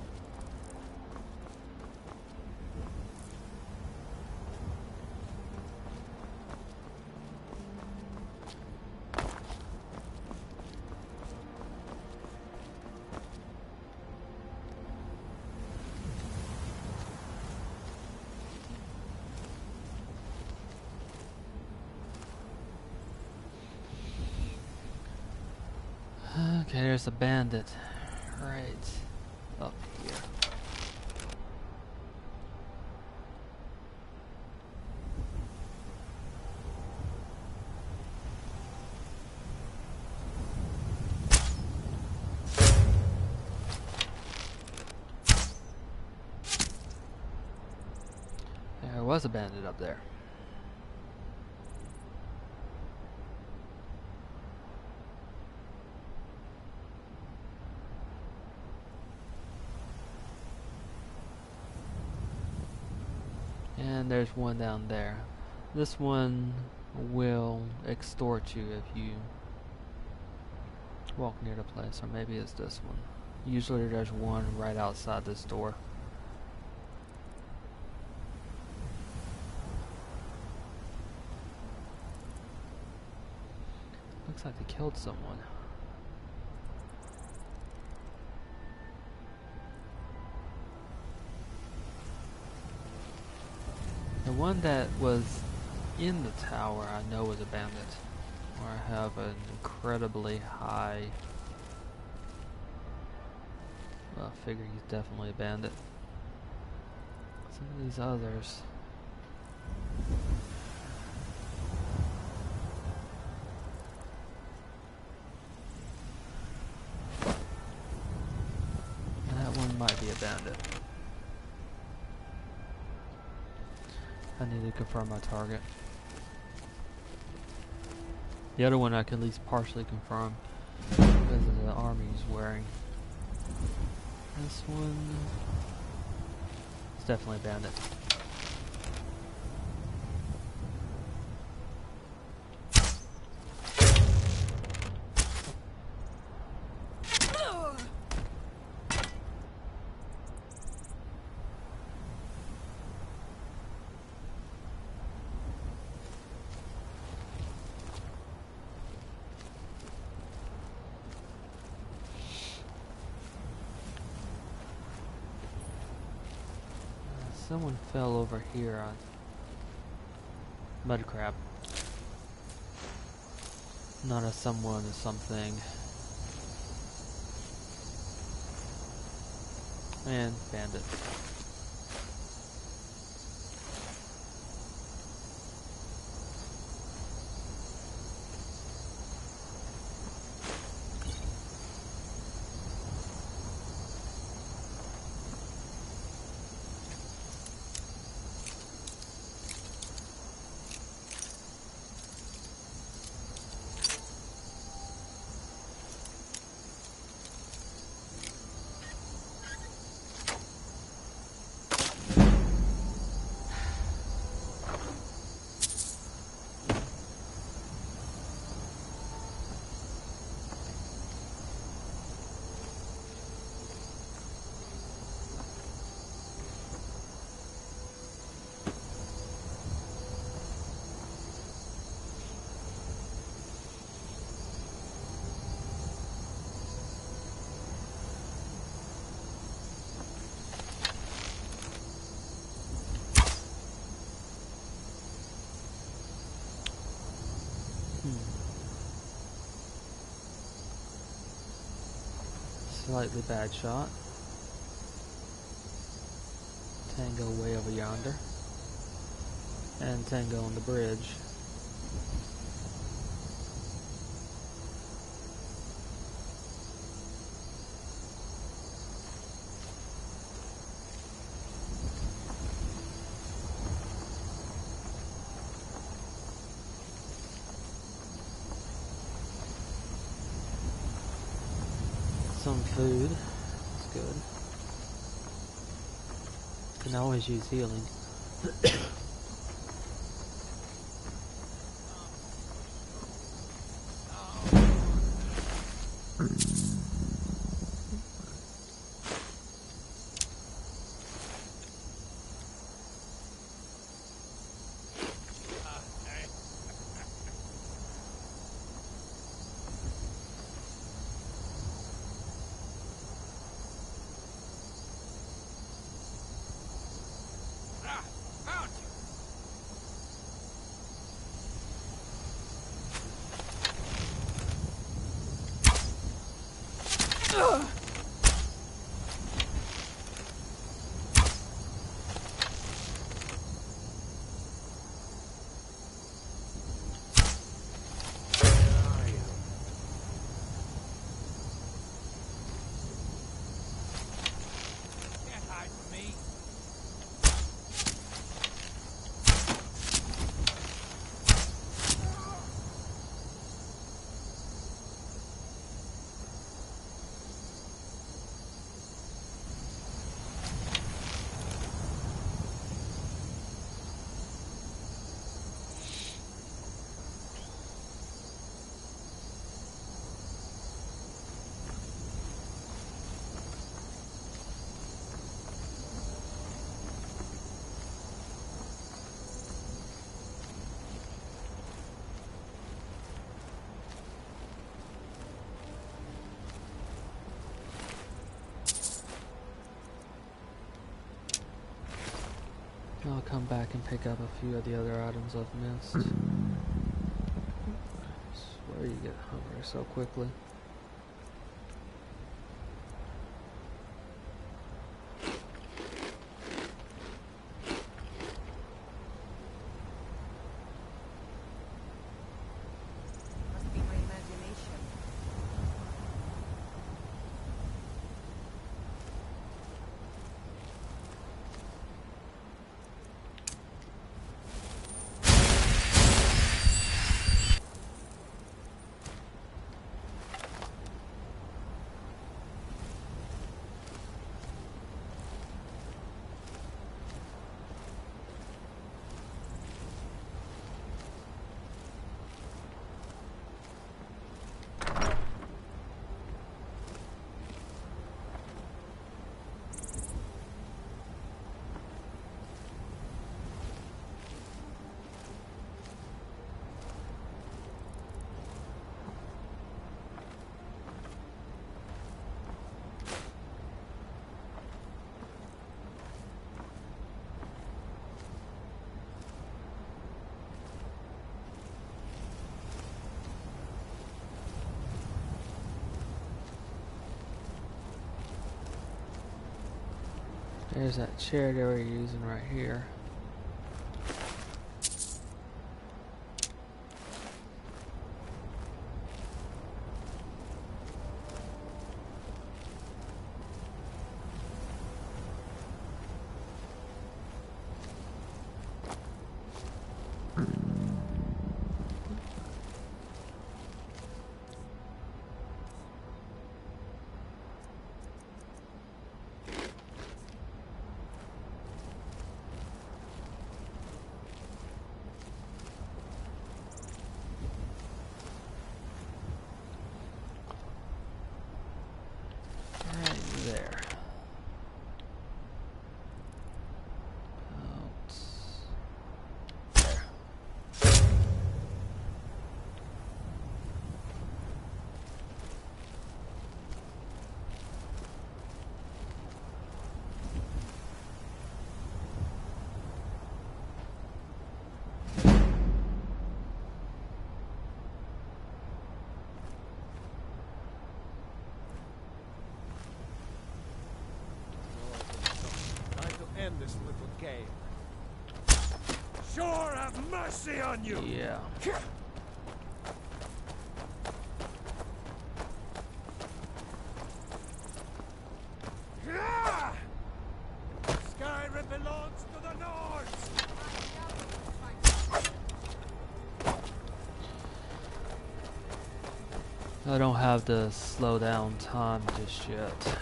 Okay, there's a bandit right up here. There was a bandit up there. And there's one down there. This one will extort you if you walk near the place, or maybe it's this one. Usually there's one right outside this door. Looks like they killed someone. The one that was in the tower I know is a bandit, or I have an incredibly high, well, I figure he's definitely a bandit. Some of these others, that one might be a bandit. I need to confirm my target. The other one I can at least partially confirm because of the armor he's wearing. This one is definitely a bandit. Someone fell over here on mud crab. Not a someone, a something. And bandit. Slightly bad shot. Tango way over yonder. And Tango on the bridge. Some food. That's good. Can always use healing. I'll come back and pick up a few of the other items I've missed. I swear you get hungry so quickly. Must be my imagination. There's that chair they were using right here. cave. Sure have mercy on you! Yeah. Skyrim belongs to the Nords! I don't have the slow down time just yet.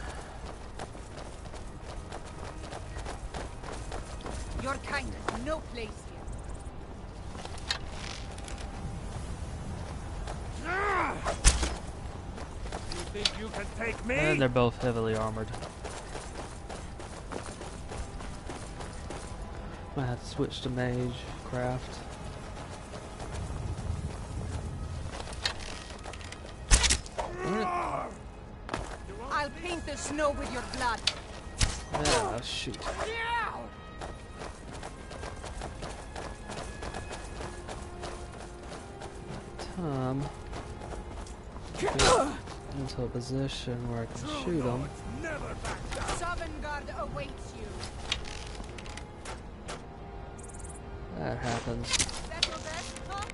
Your kind has no place here. You think you can take me? And they're both heavily armored. Might have to switch to mage craft. I'll paint the snow with your blood. Yeah, shoot. Get into a position where I can shoot them. Sovngarde awaits you. That happens. That your best, huh?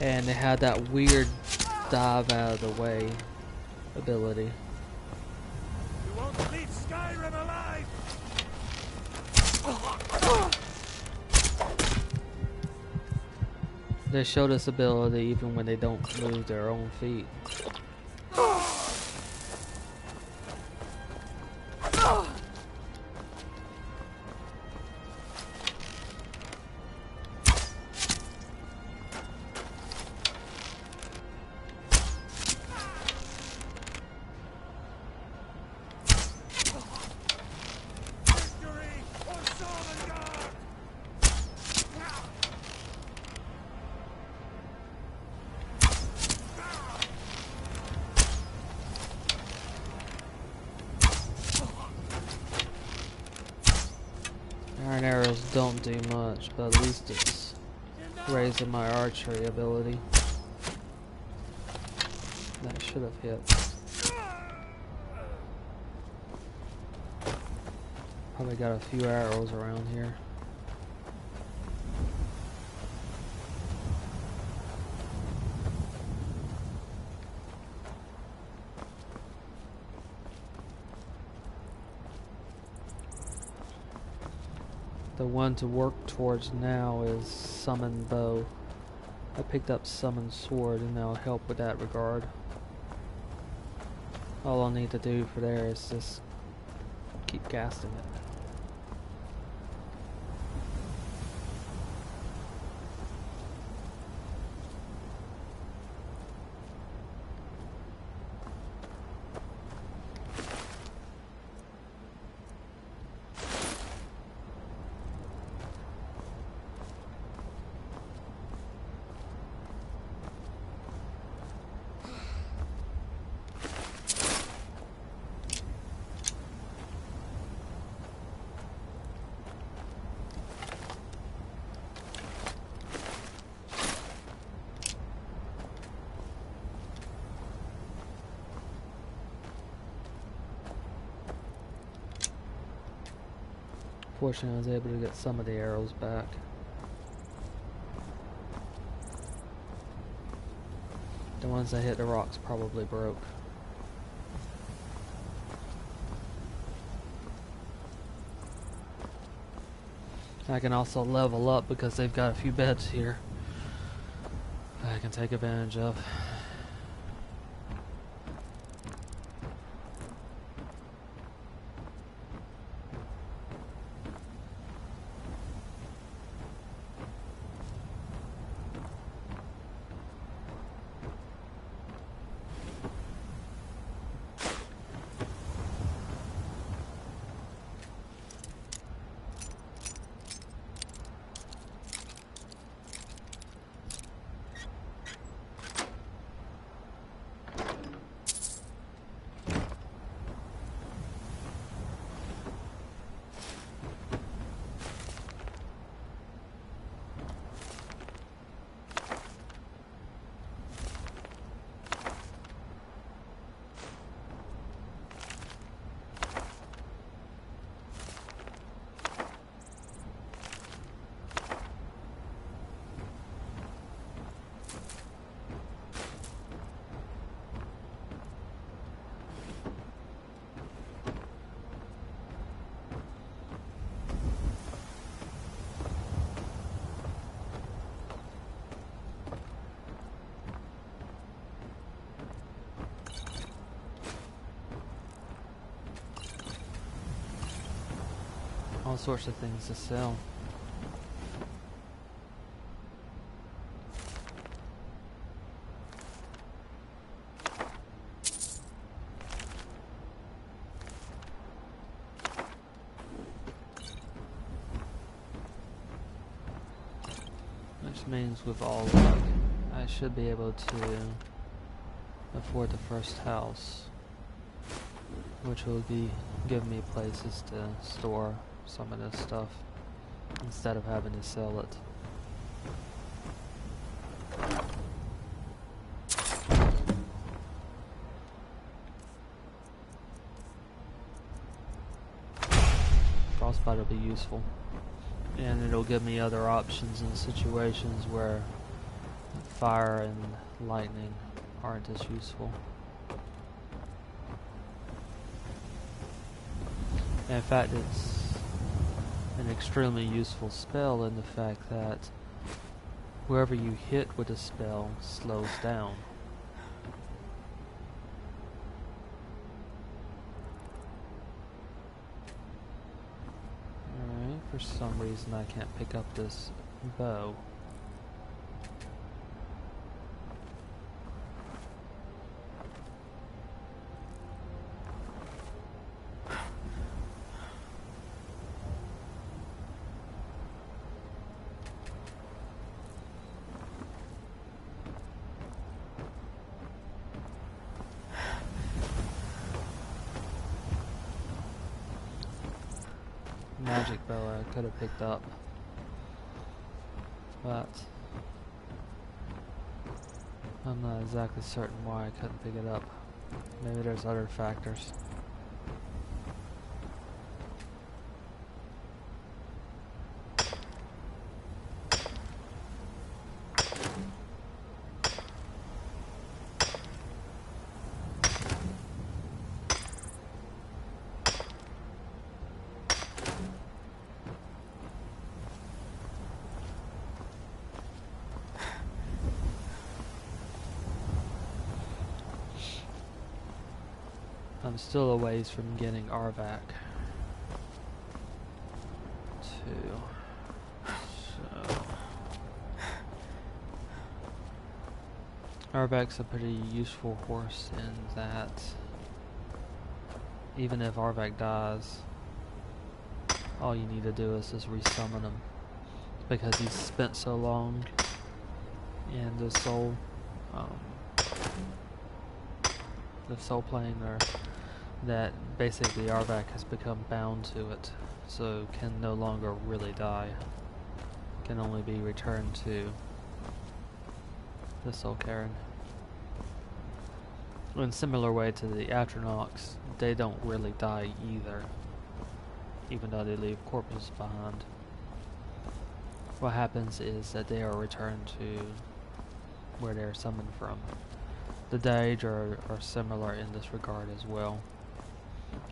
And they had that weird dive out of the way ability. You won't leave Skyrim alive! They show this ability even when they don't move their own feet. Iron arrows don't do much, but at least it's raising my archery ability. That should have hit. Probably got a few arrows around here. The one to work towards now is Summon Bow. I picked up Summon Sword and that'll help with that regard. All I'll need to do for there is just keep casting it. Fortunately, I was able to get some of the arrows back. The ones that hit the rocks probably broke. I can also level up because they've got a few beds here that I can take advantage of. All sorts of things to sell. Which means with all luck, I should be able to afford the first house, which will be give me places to store some of this stuff instead of having to sell it. Frostbite will be useful, and it'll give me other options in situations where fire and lightning aren't as useful. In fact, it's an extremely useful spell in the fact that whoever you hit with a spell slows down. Alright, for some reason I can't pick up this bow. Magic bow I could have picked up, but I'm not exactly certain why I couldn't pick it up. Maybe there's other factors. I'm still a ways from getting Arvac too. So Arvac's a pretty useful horse in that even if Arvac dies, all you need to do is just resummon him, because he's spent so long in the soul plane, or that basically Arvac has become bound to it, so can no longer really die. Can only be returned to the Soul Cairn. In similar way to the Atronachs, they don't really die either, even though they leave corpses behind. What happens is that they are returned to where they are summoned from. The Daedra are similar in this regard as well.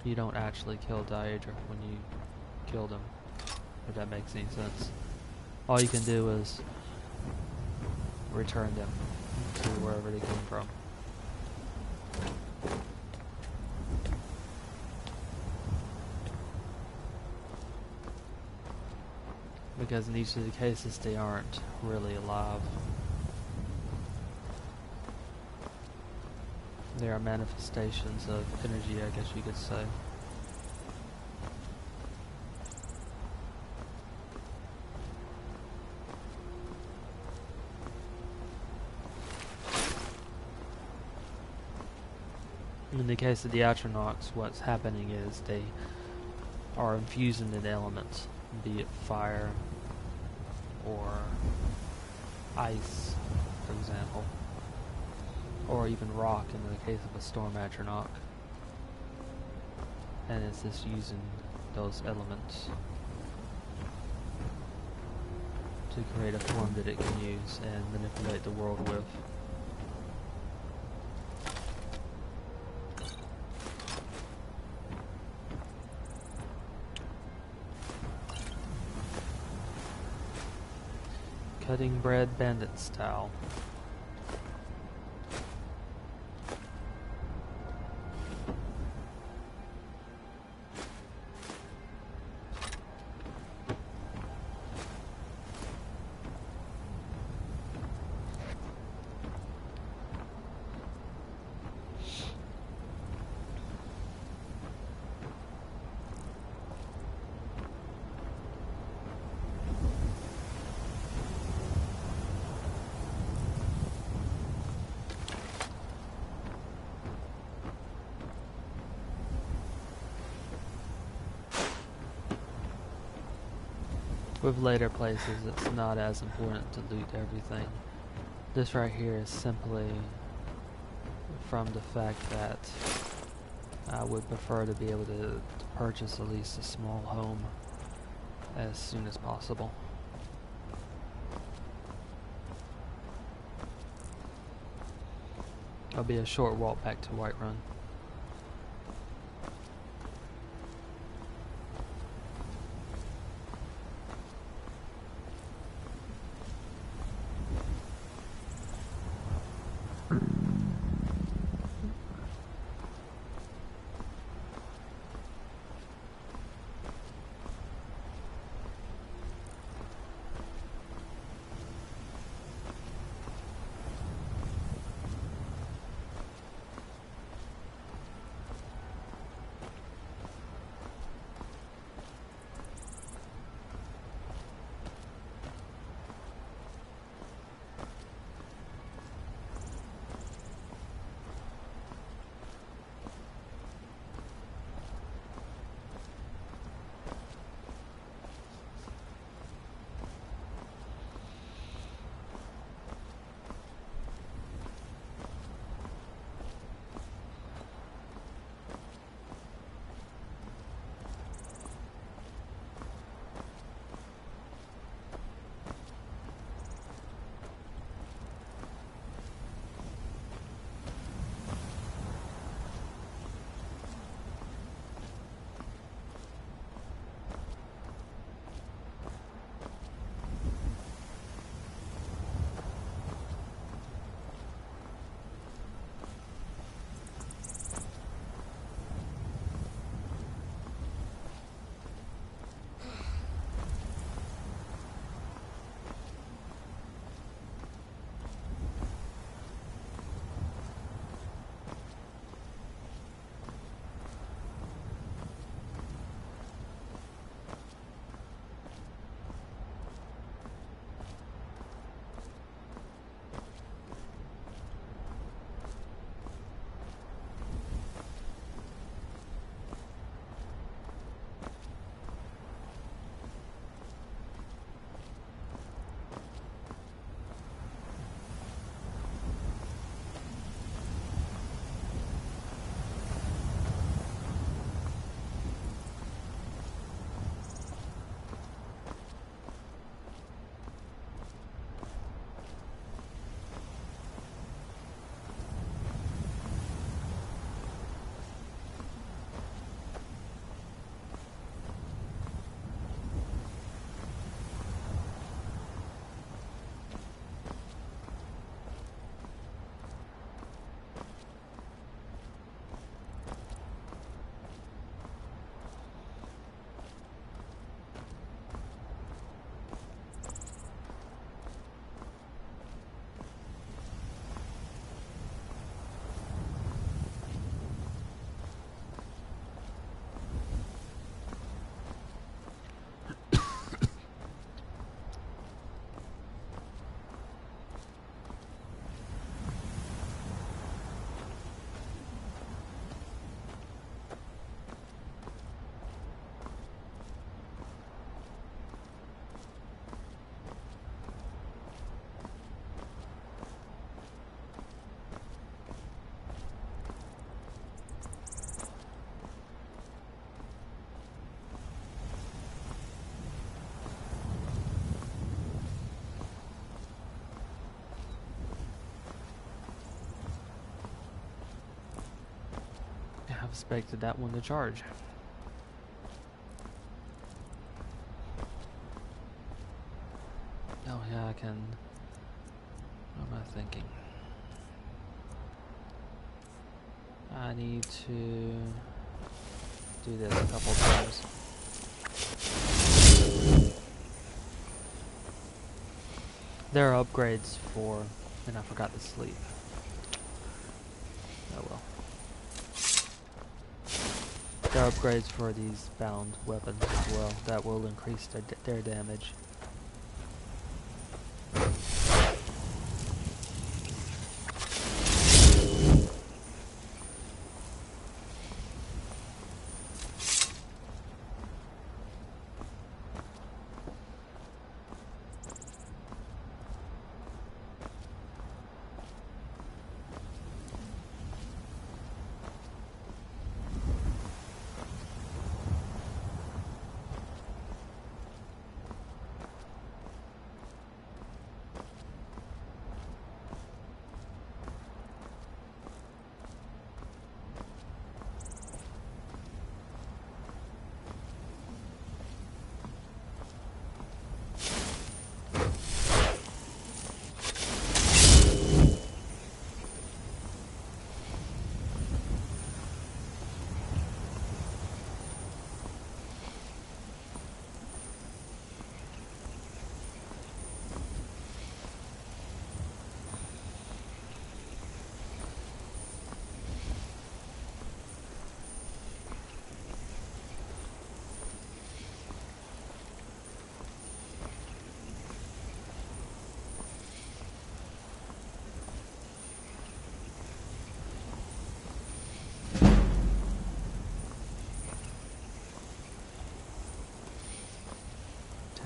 You don't actually kill Daedra when you kill them, if that makes any sense. All you can do is return them to wherever they came from. Because in each of the cases they aren't really alive. They are manifestations of energy, I guess you could say. In the case of the Atronachs, what's happening is they are infusing in elements, be it fire or ice, for example, or even rock in the case of a Storm Atronach. And it's just using those elements to create a form that it can use and manipulate the world with. Cutting bread bandit style. With later places, it's not as important to loot everything. This right here is simply from the fact that I would prefer to be able to purchase at least a small home as soon as possible. It'll be a short walk back to Whiterun. Expected that one to charge. Oh yeah, I can. What am I thinking? I need to do this a couple times. There are upgrades for, and I forgot to sleep. Oh well. There are upgrades for these bound weapons as well that will increase their damage.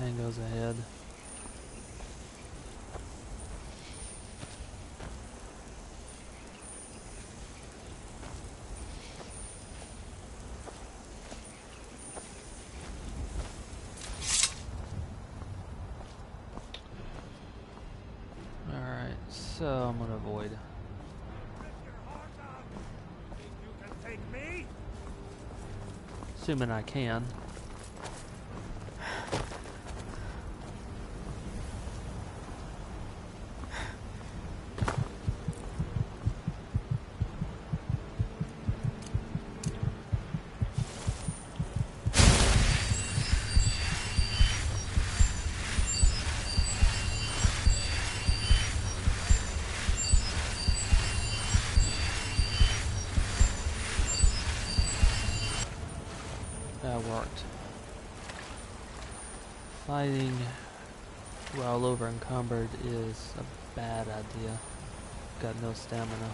tangos ahead. Alright, so I'm gonna avoid. Assuming I can. That worked. Fighting while over encumbered is a bad idea. Got no stamina.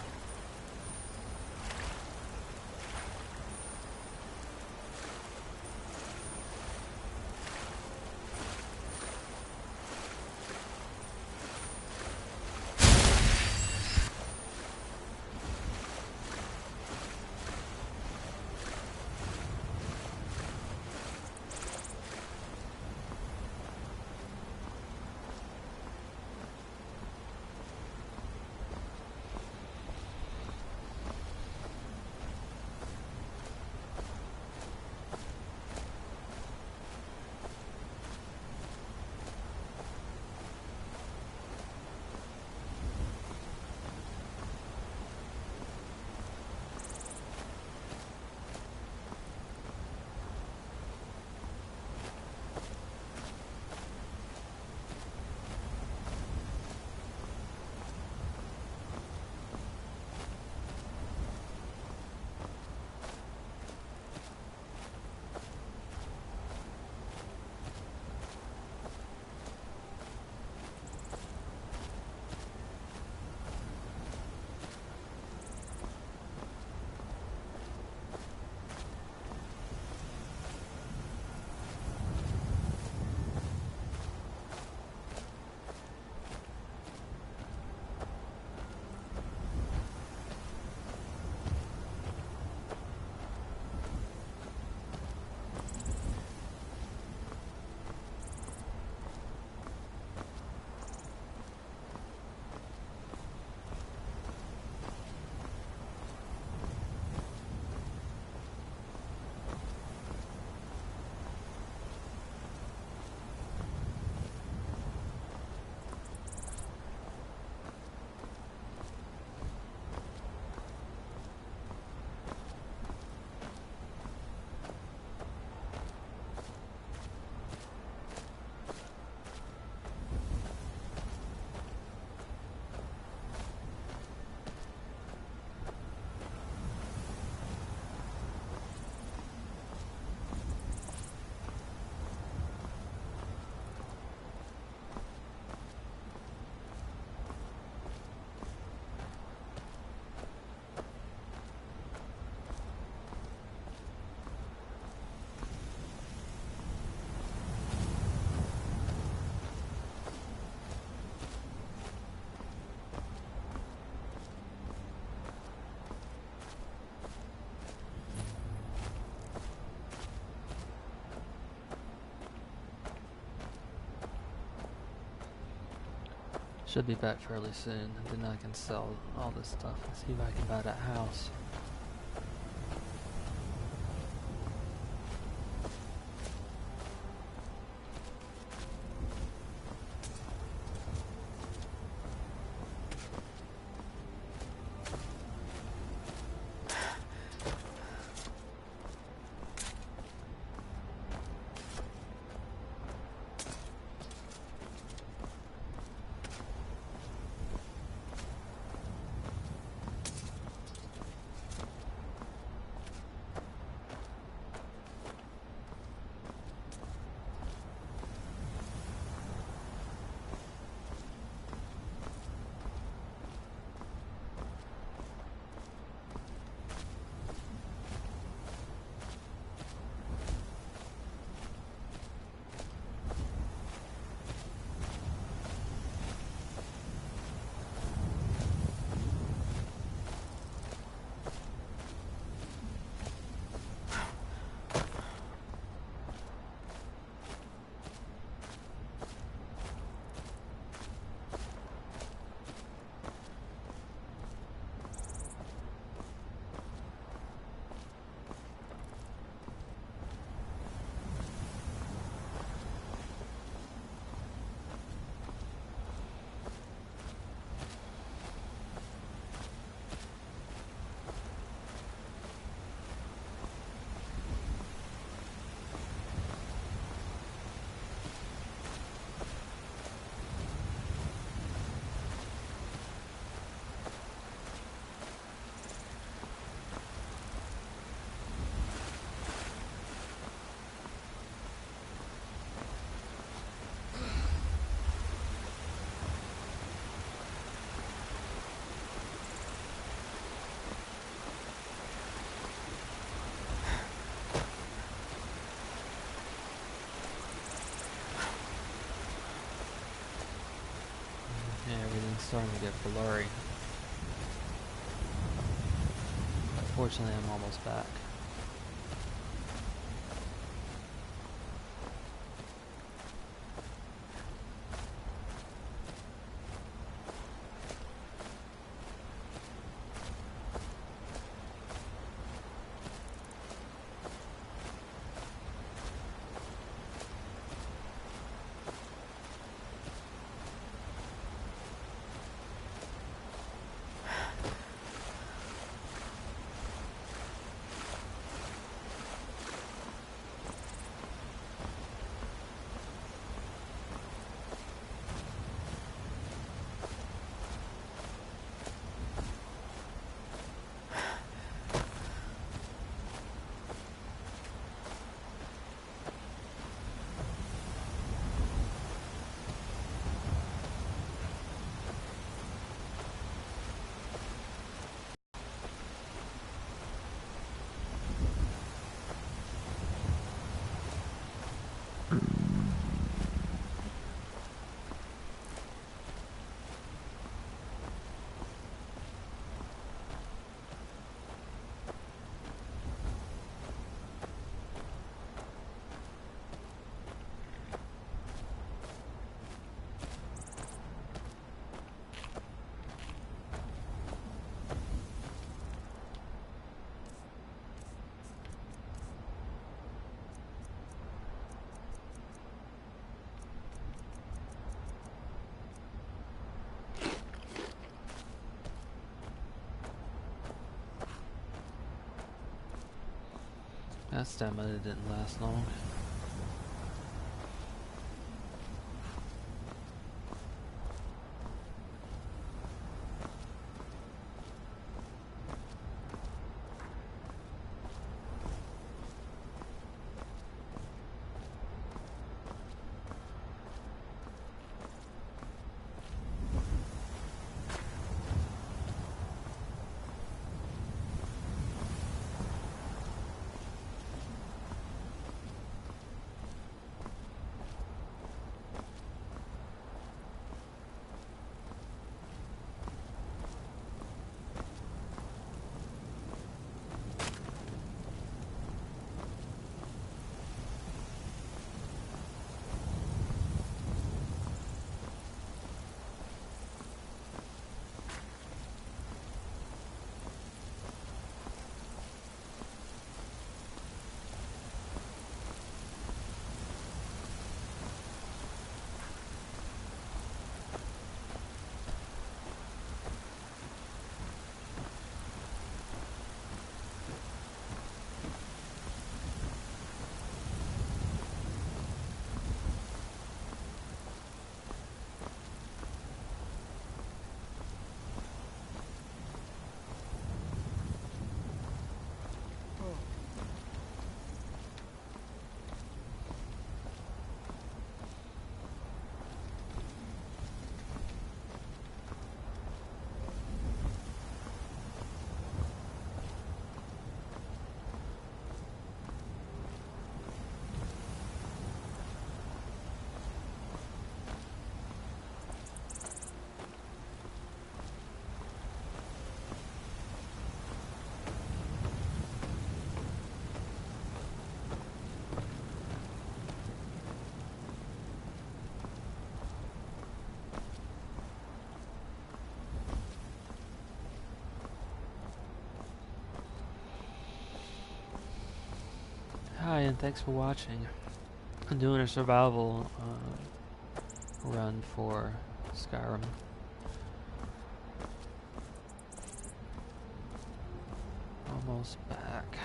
Should be back fairly soon, and then I can sell all this stuff and see if I can buy that house. starting to get blurry. Fortunately, I'm almost back. That stamina didn't last long. Hi, and thanks for watching. I'm doing a survival run for Skyrim. Almost back.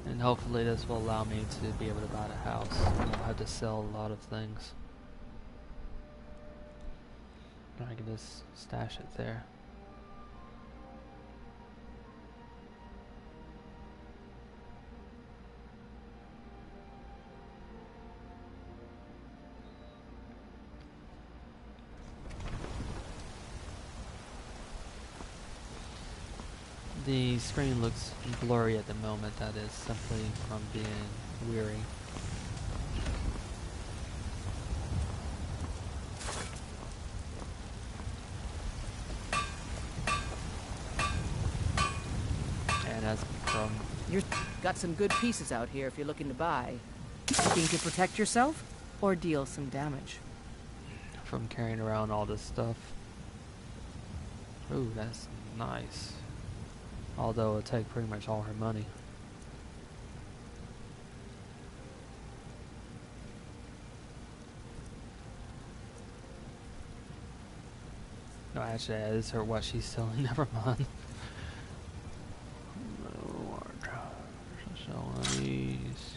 And hopefully this will allow me to be able to buy a house. I'll have to sell a lot of things. I can just stash it there. The screen looks blurry at the moment. That is simply from being weary. You've got some good pieces out here if you're looking to buy. Looking to protect yourself or deal some damage? From carrying around all this stuff. Ooh, that's nice. Although it'll take pretty much all her money. No, actually, that is her what she's selling. Never mind. Lord. So one of these.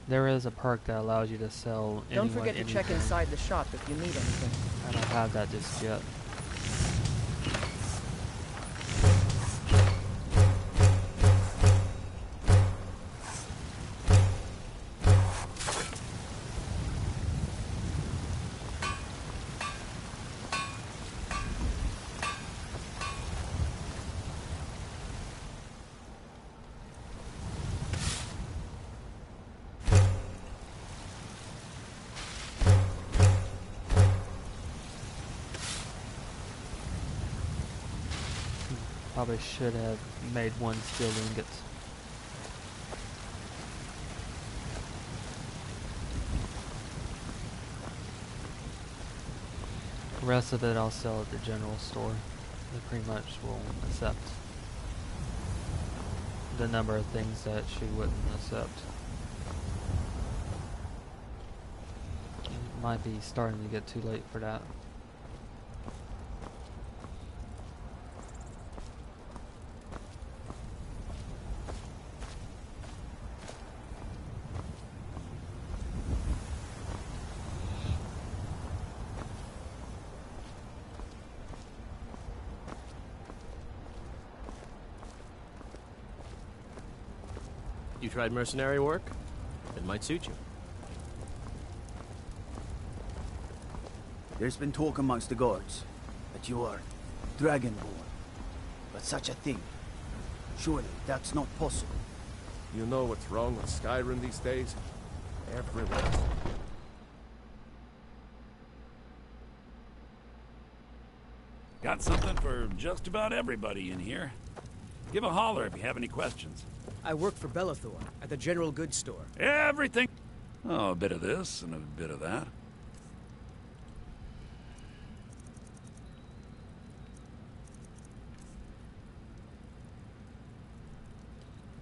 There is a perk that allows you to sell Don't anyone forget to check anything. inside the shop if you need anything. I don't have that just yet. Probably should have made one steel ingot. The rest of it I'll sell at the general store. They pretty much will accept the number of things that she wouldn't accept. It might be starting to get too late for that. You tried mercenary work? It might suit you. There's been talk amongst the guards that you are Dragonborn. But such a thing, surely that's not possible. You know what's wrong with Skyrim these days? Everywhere. Got something for just about everybody in here. Give a holler if you have any questions. I work for Bellathor at the general goods store. Everything. Oh, a bit of this and a bit of that.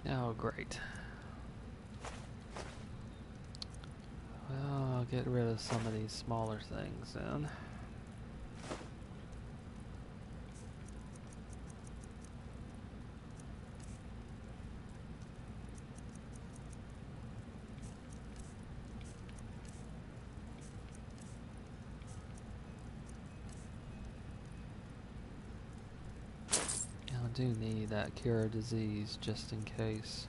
Oh, great. Well, I'll get rid of some of these smaller things then. I do need that cure disease just in case.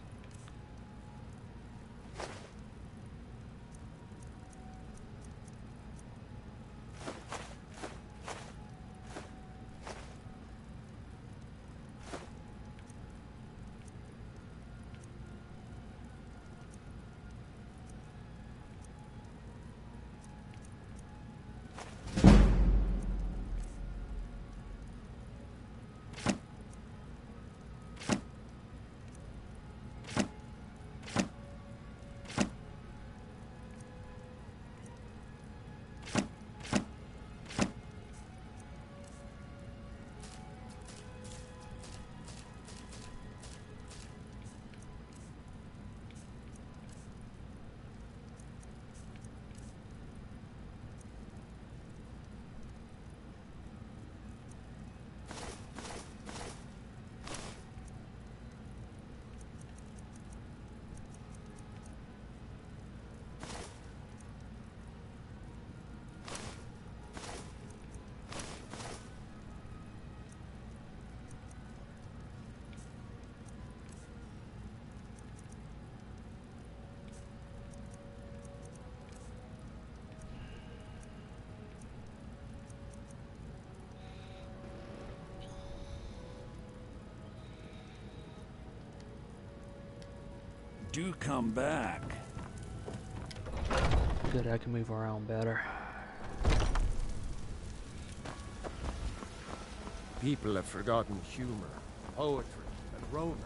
do come back. Good, I can move around better. People have forgotten humor, poetry, and romance.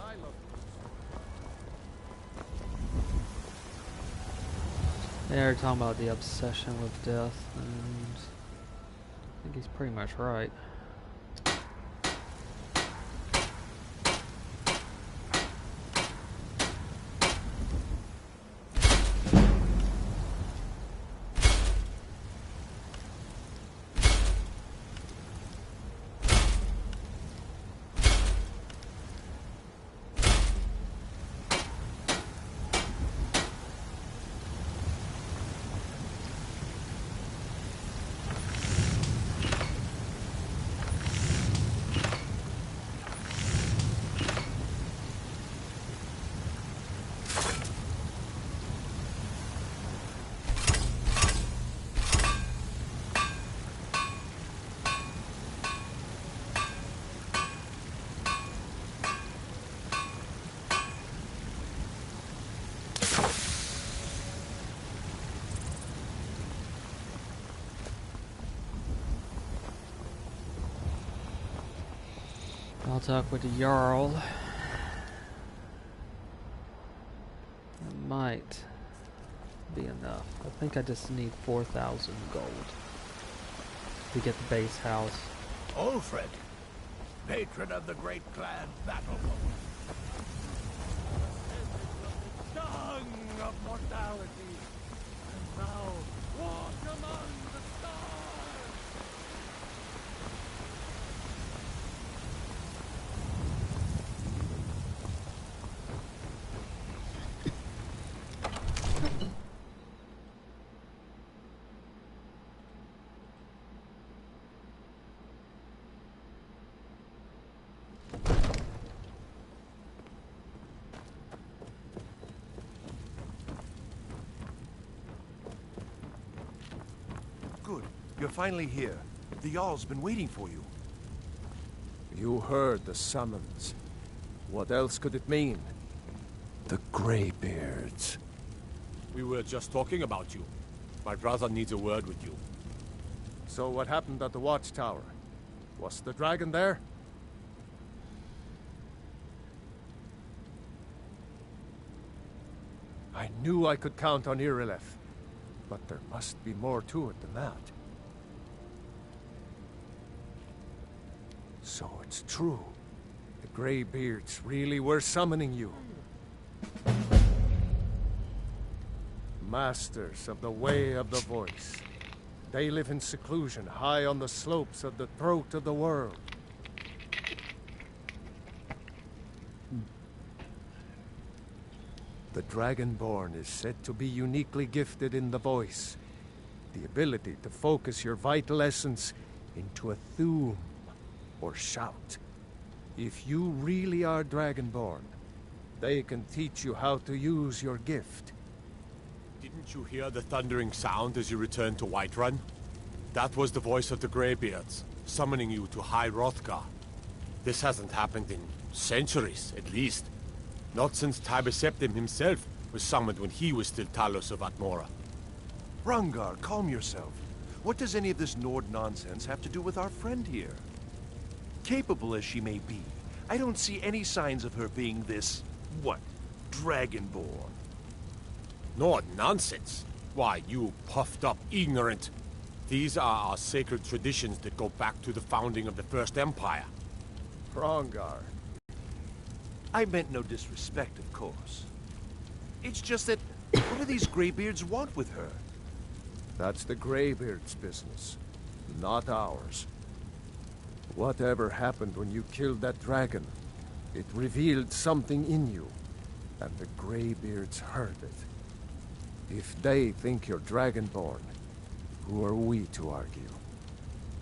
I love They're talking about the obsession with death, and I think he's pretty much right. I'll talk with the Jarl. That might be enough. I think I just need 4,000 gold to get the base house. Ulfred, patron of the great clan Battlefold. Stung of mortality, and now walk among the stars. Good. You're finally here. The Jarl's been waiting for you. You heard the summons. What else could it mean? The Greybeards. We were just talking about you. My brother needs a word with you. So what happened at the watchtower? Was the dragon there? I knew I could count on Irileth, but there must be more to it than that. So it's true. The Greybeards really were summoning you. Masters of the Way of the Voice. They live in seclusion, high on the slopes of the throat of the world. The Dragonborn is said to be uniquely gifted in the voice. The ability to focus your vital essence into a thum, or shout. If you really are Dragonborn, they can teach you how to use your gift. Didn't you hear the thundering sound as you returned to Whiterun? That was the voice of the Greybeards, summoning you to High Hrothgar. This hasn't happened in centuries, at least. Not since Tiber Septim himself was summoned when he was still Talos of Atmora. Hrongar, calm yourself. What does any of this Nord nonsense have to do with our friend here? Capable as she may be, I don't see any signs of her being this, what, Dragonborn. Nord nonsense? Why, you puffed up ignorant. These are our sacred traditions that go back to the founding of the First Empire. Hrongar. I meant no disrespect, of course. It's just that, what do these Greybeards want with her? That's the Greybeards' business, not ours. Whatever happened when you killed that dragon, it revealed something in you, and the Greybeards heard it. If they think you're Dragonborn, who are we to argue?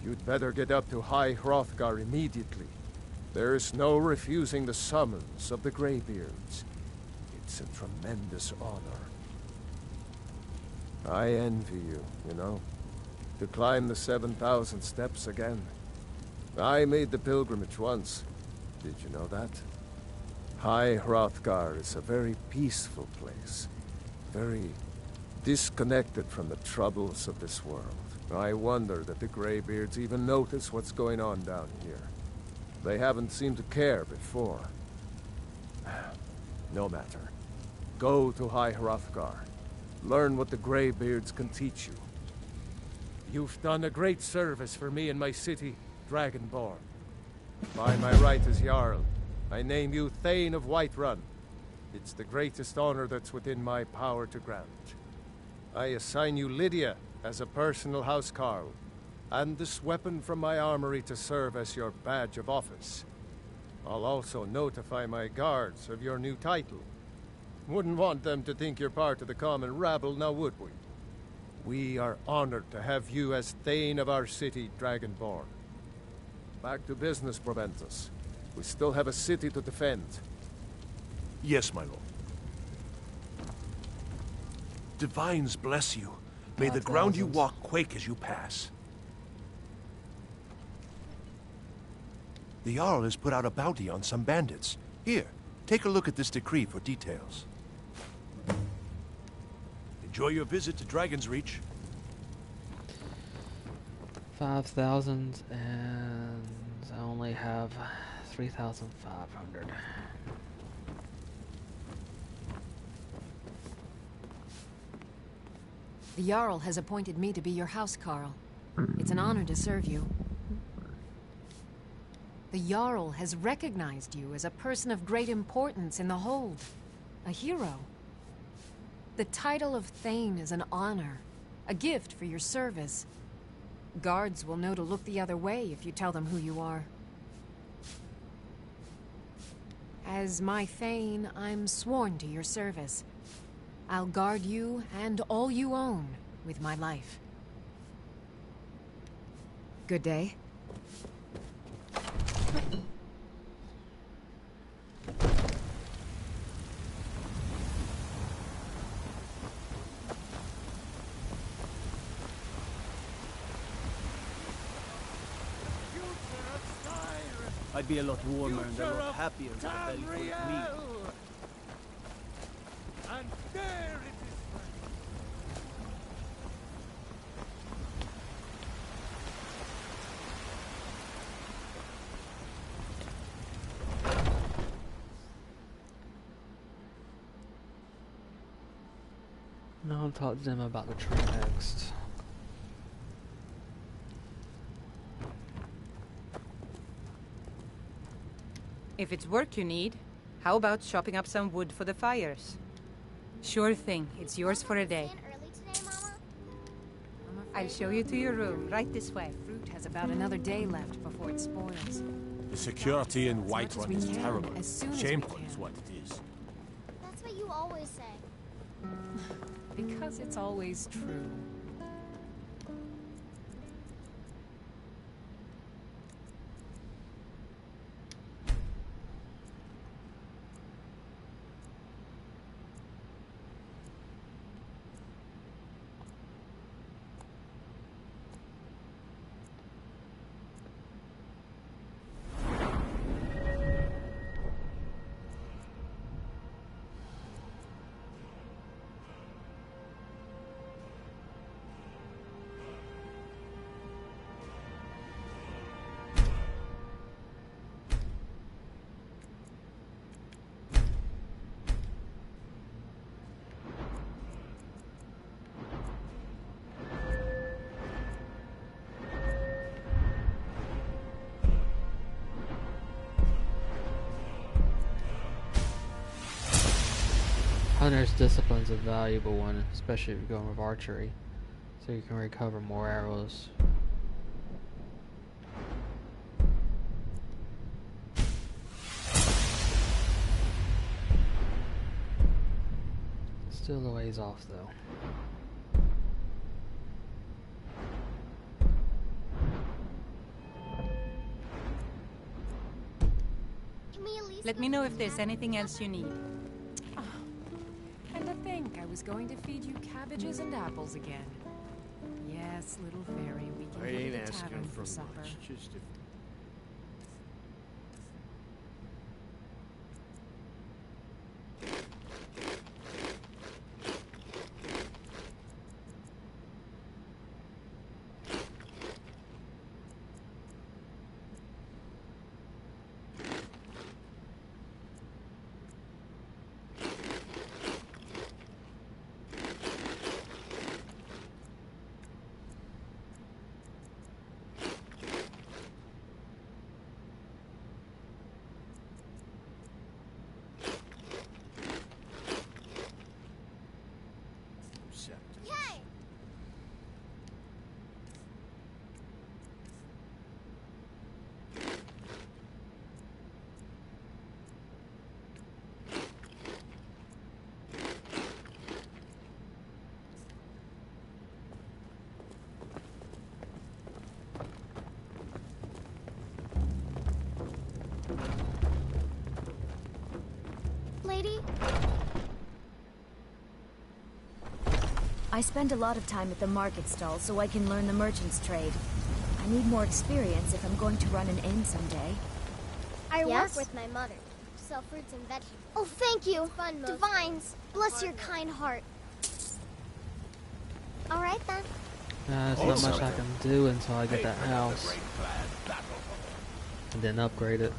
You'd better get up to High Hrothgar immediately. There's no refusing the summons of the Greybeards. It's a tremendous honor. I envy you, you know, to climb the 7,000 steps again. I made the pilgrimage once. Did you know that? High Hrothgar is a very peaceful place. Very disconnected from the troubles of this world. I wonder that the Greybeards even notice what's going on down here. They haven't seemed to care before. No matter. Go to High Hrothgar. Learn what the Greybeards can teach you. You've done a great service for me and my city, Dragonborn. By my right as Jarl, I name you Thane of Whiterun. It's the greatest honor that's within my power to grant. I assign you Lydia as a personal housecarl, and this weapon from my armory to serve as your badge of office. I'll also notify my guards of your new title. Wouldn't want them to think you're part of the common rabble, now would we? We are honored to have you as Thane of our city, Dragonborn. Back to business, Proventus. We still have a city to defend. Yes, my lord. Divines bless you. May the ground you walk quake as you pass. The Jarl has put out a bounty on some bandits. Here, take a look at this decree for details. Enjoy your visit to Dragon's Reach. 5,000 and I only have 3,500. The Jarl has appointed me to be your housecarl. It's an honor to serve you. The Jarl has recognized you as a person of great importance in the Hold. A hero. The title of Thane is an honor. A gift for your service. Guards will know to look the other way if you tell them who you are. As my Thane, I'm sworn to your service. I'll guard you and all you own with my life. Good day. I'd be a lot warmer and a lot happier with a belly full of meat. And there it is. Now I'll talk to them about the tree next. If it's work you need, how about chopping up some wood for the fires? Sure thing. It's yours for a day. I'll show you to your room, right this way. Fruit has about another day left before it spoils. The security in Whiterun is terrible. As soon as Shameful we can. is what it is. That's what you always say. Because it's always true. Hunter's Discipline's a valuable one, especially if you're going with archery, so you can recover more arrows. Still a ways off though. Let me know if there's anything else you need. And to think I was going to feed you cabbages and apples again. Yes, little fairy, we can I go to ain't the asking tavern for for supper. much, just if... I spend a lot of time at the market stall so I can learn the merchant's trade. I need more experience if I'm going to run an inn someday. I work with my mother. Sell fruits and vegetables. Oh, thank you. It's fun, Divines, bless your kind heart. All right, then. There's not much I can do until I get that house. And then upgrade it.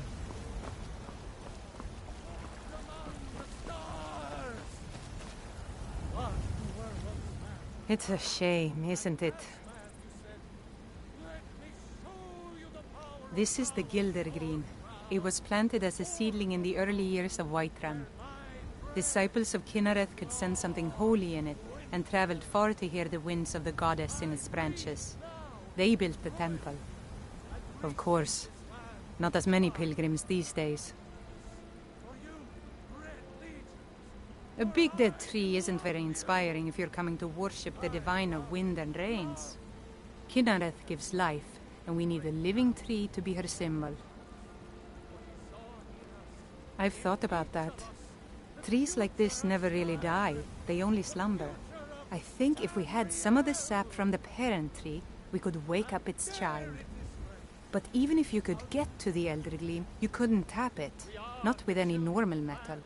It's a shame, isn't it? This is the Gilder Green. It was planted as a seedling in the early years of Whiterun. Disciples of Kynareth could sense something holy in it, and traveled far to hear the winds of the goddess in its branches. They built the temple. Of course, not as many pilgrims these days. A big dead tree isn't very inspiring if you're coming to worship the divine of wind and rains. Kynareth gives life, and we need a living tree to be her symbol. I've thought about that. Trees like this never really die, they only slumber. I think if we had some of the sap from the parent tree, we could wake up its child. But even if you could get to the Elder Gleam, you couldn't tap it. Not with any normal metal.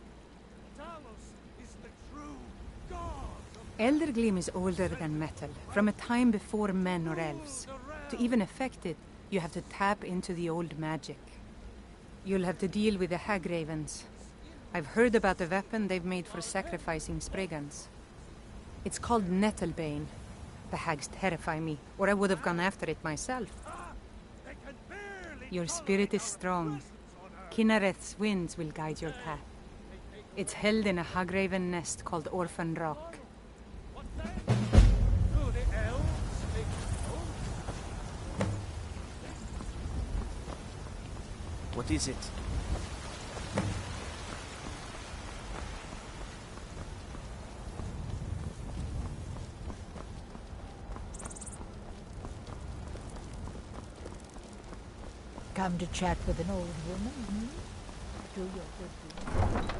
Elder Gleam is older than metal, from a time before men or elves. To even affect it, you have to tap into the old magic. You'll have to deal with the Hag Ravens. I've heard about the weapon they've made for sacrificing Spriggans. It's called Nettlebane. The hags terrify me, or I would have gone after it myself. Your spirit is strong. Kynareth's winds will guide your path. It's held in a Hagraven nest called Orphan Rock. What is it? Come to chat with an old woman, hmm? Do your good deed.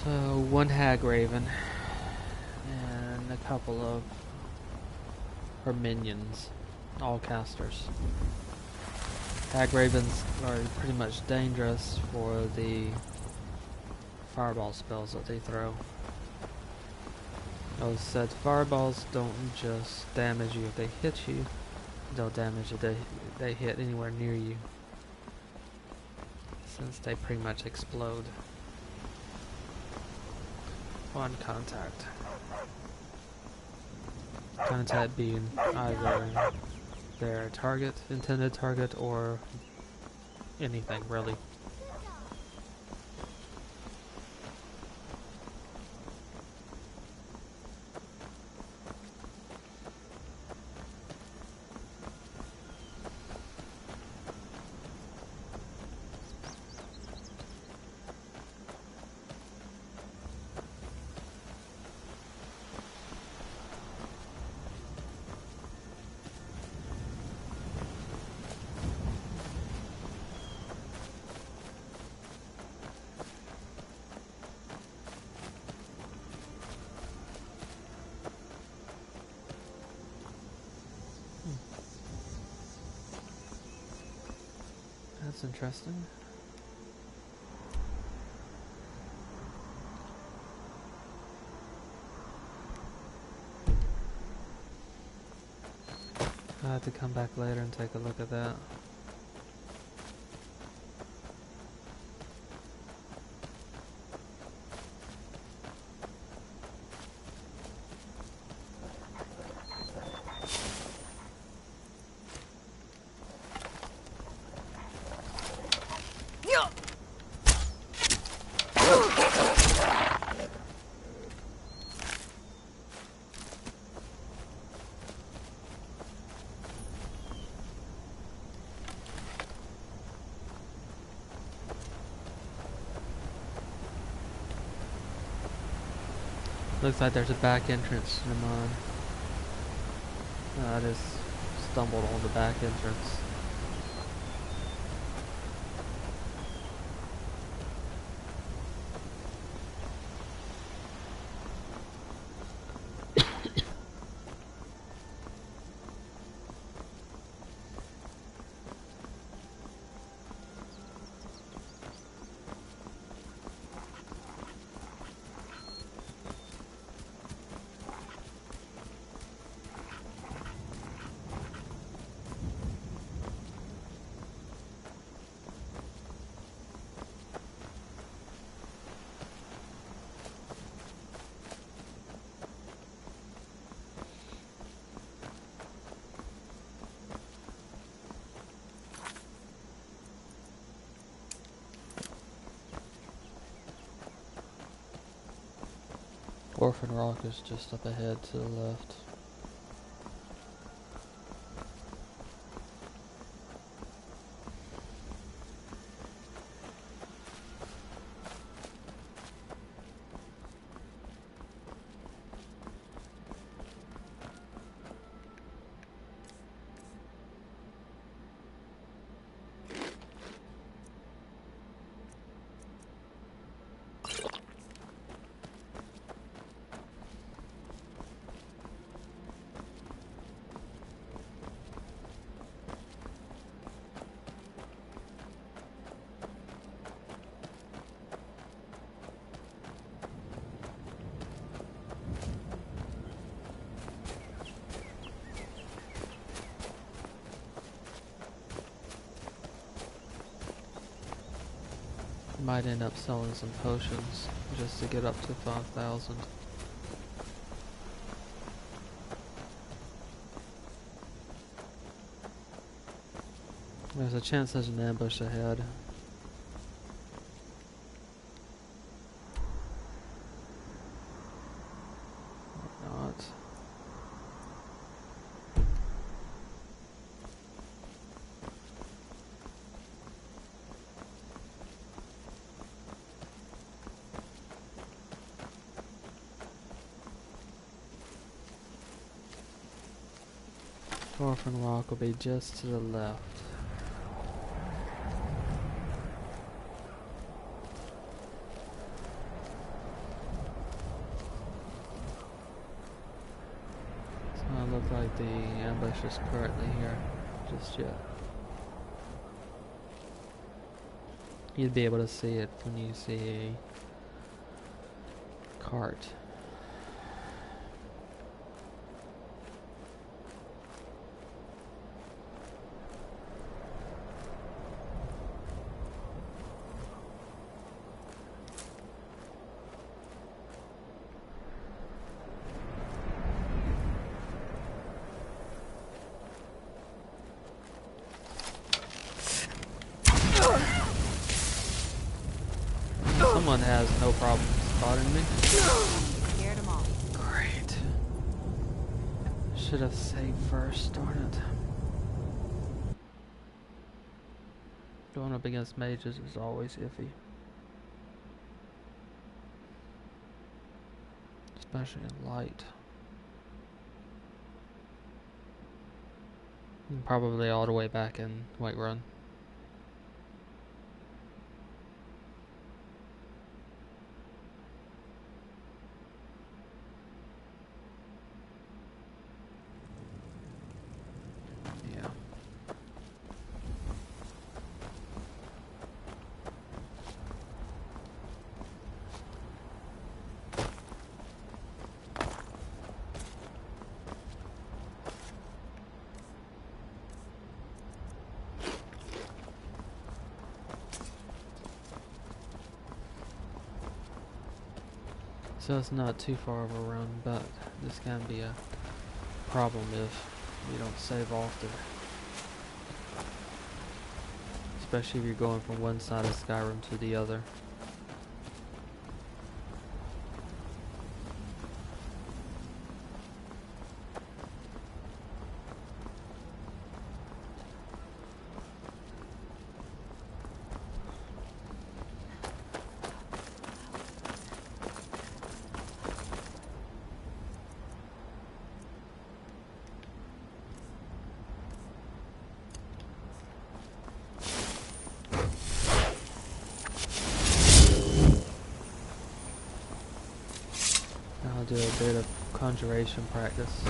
So, one Hag Raven. a couple of her minions, all casters. Hag Ravens are pretty much dangerous for the fireball spells that they throw. As said, fireballs don't just damage you if they hit you, they'll damage if they hit anywhere near you, since they pretty much explode on contact. Contact being either their target, intended target, or anything really. That's interesting. I have to come back later and take a look at that. Looks like there's a back entrance to the mine. I just stumbled on the back entrance. Orphan Rock is just up ahead to the left. Might end up selling some potions just to get up to 5,000. There's a chance there's an ambush ahead. Or not. Orphan Rock will be just to the left. look like the ambush is currently here just yet. You'd be able to see it when you see a cart. Someone has no problem spotting me. Scared them off. Great. Should have saved first, darn it. Going up against mages is always iffy. Especially in light. And probably all the way back in Whiterun. So it's not too far of a run, but this can be a problem if you don't save often. Especially if you're going from one side of Skyrim to the other. I'll do a bit of conjuration practice.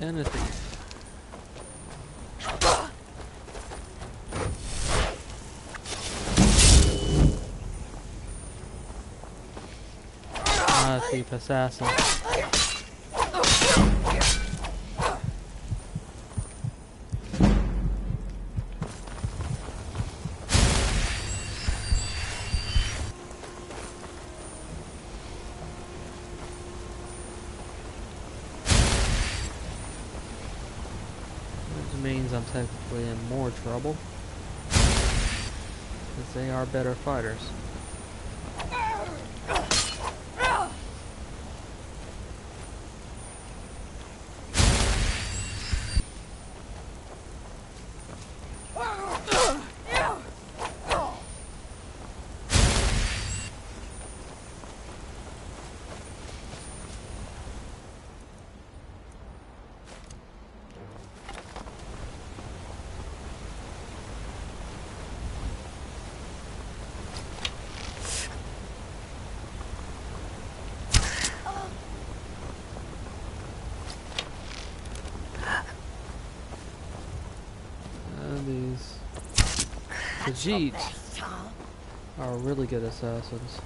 And a thief. Not a thief, assassin. Means I'm technically in more trouble because they are better fighters. These Khajiits are really good assassins.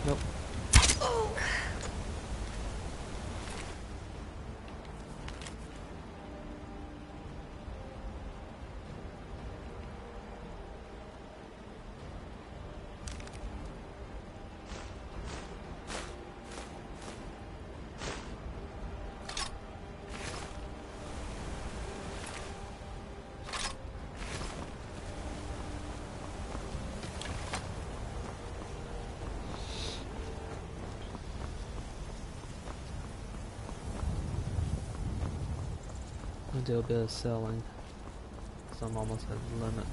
Nope. do a bit of selling, so I'm almost at the limit.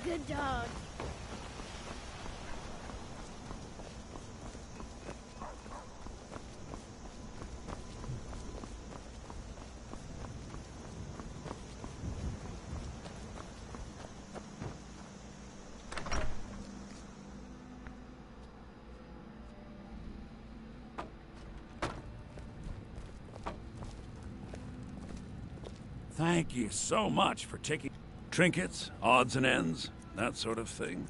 Good dog. Thank you so much for taking trinkets, odds and ends, that sort of thing.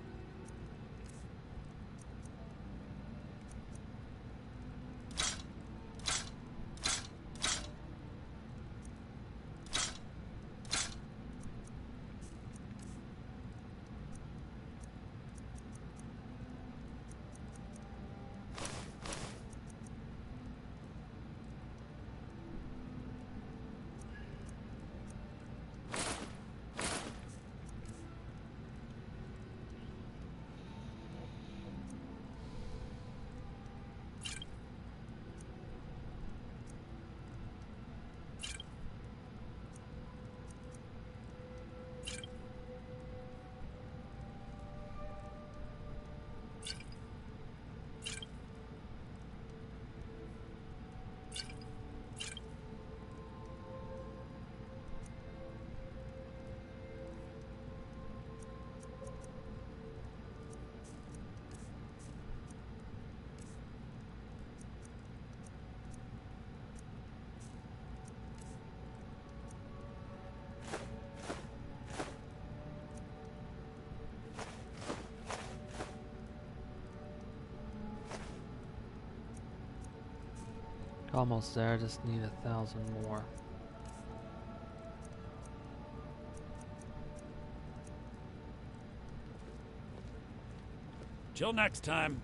Almost there, I just need 1,000 more. Till next time.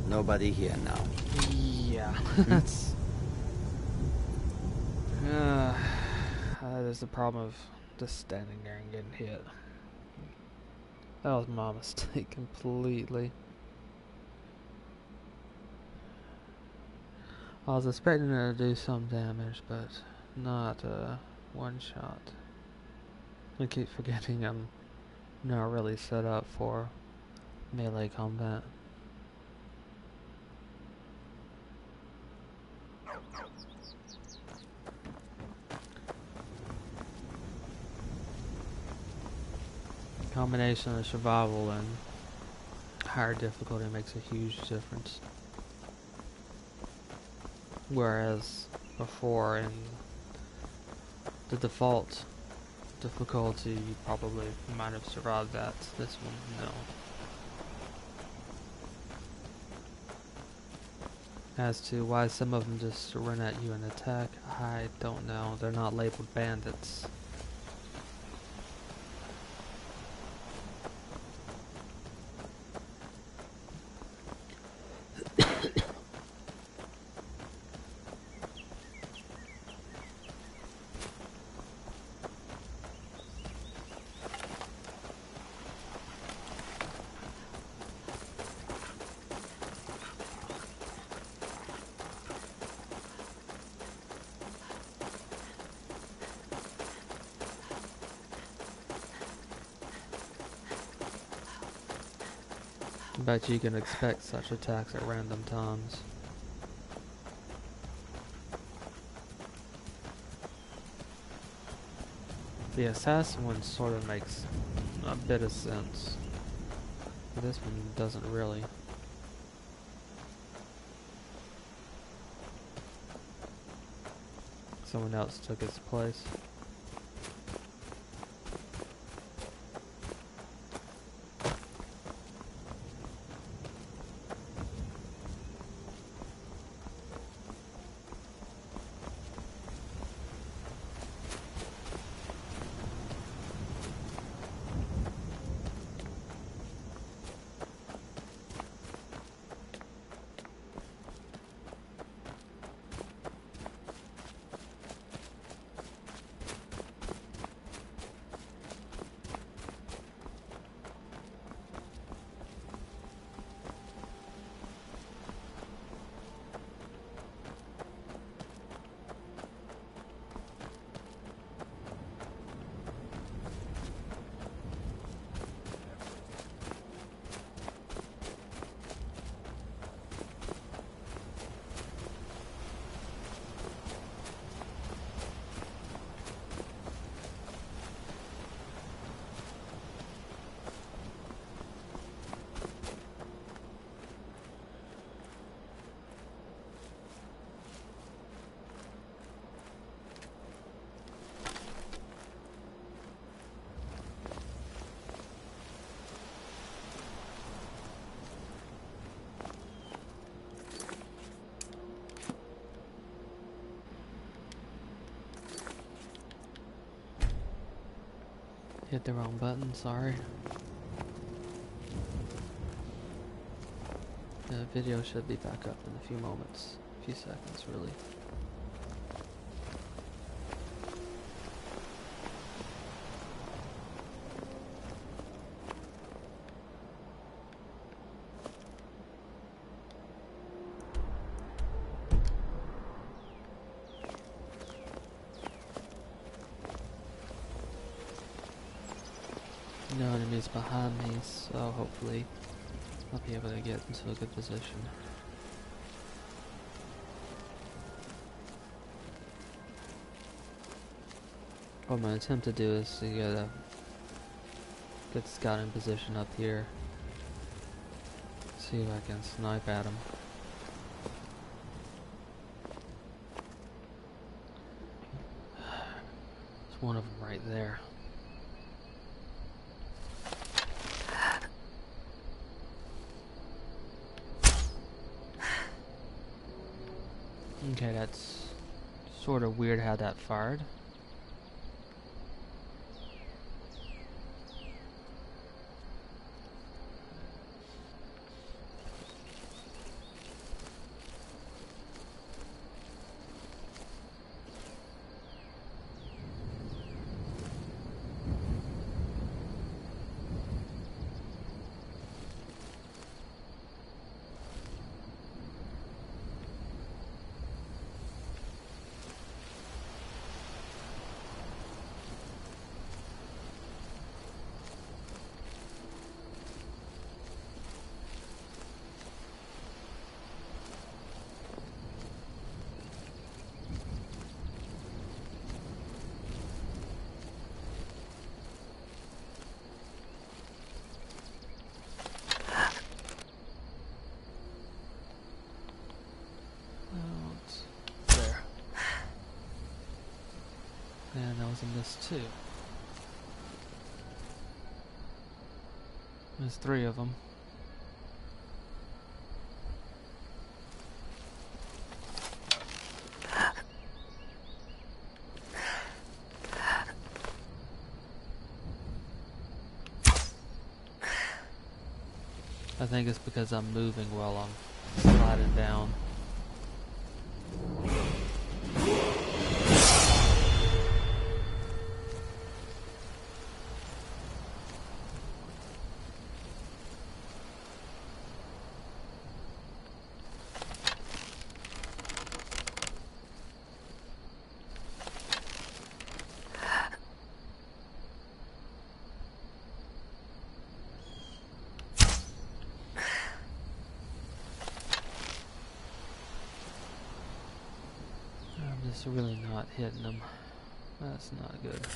Nobody here now. Yeah, that's... that is the problem of just standing there and getting hit. That was my mistake completely. I was expecting it to do some damage, but not one shot. I keep forgetting I'm not really set up for melee combat. Combination of survival and higher difficulty makes a huge difference. Whereas before in the default difficulty you probably might have survived that. This one, no. As to why some of them just run at you and attack, I don't know. They're not labeled bandits. Bet you can expect such attacks at random times. The assassin one sort of makes a bit of sense. This one doesn't really. Someone else took its place. Hit the wrong button, sorry. The video should be back up in a few moments. A few seconds, really. No enemies behind me, so hopefully I'll be able to get into a good position. What I'm going to attempt to do is to get a good scouting position up here. See if I can snipe at him. There's one of them right there. Okay, that's sort of weird how that fired. And I was in this too. There's 3 of them. I think it's because I'm moving while I'm sliding down. Just really not hitting them. That's not good.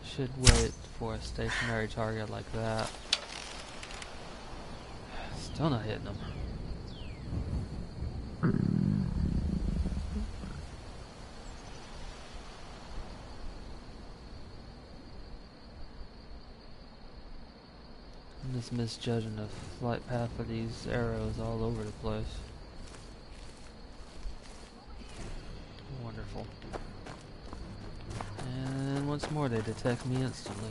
Should wait for a stationary target like that. Still not hitting them. I'm just misjudging the flight path for these arrows all over the place. Wonderful. And once more they detect me instantly.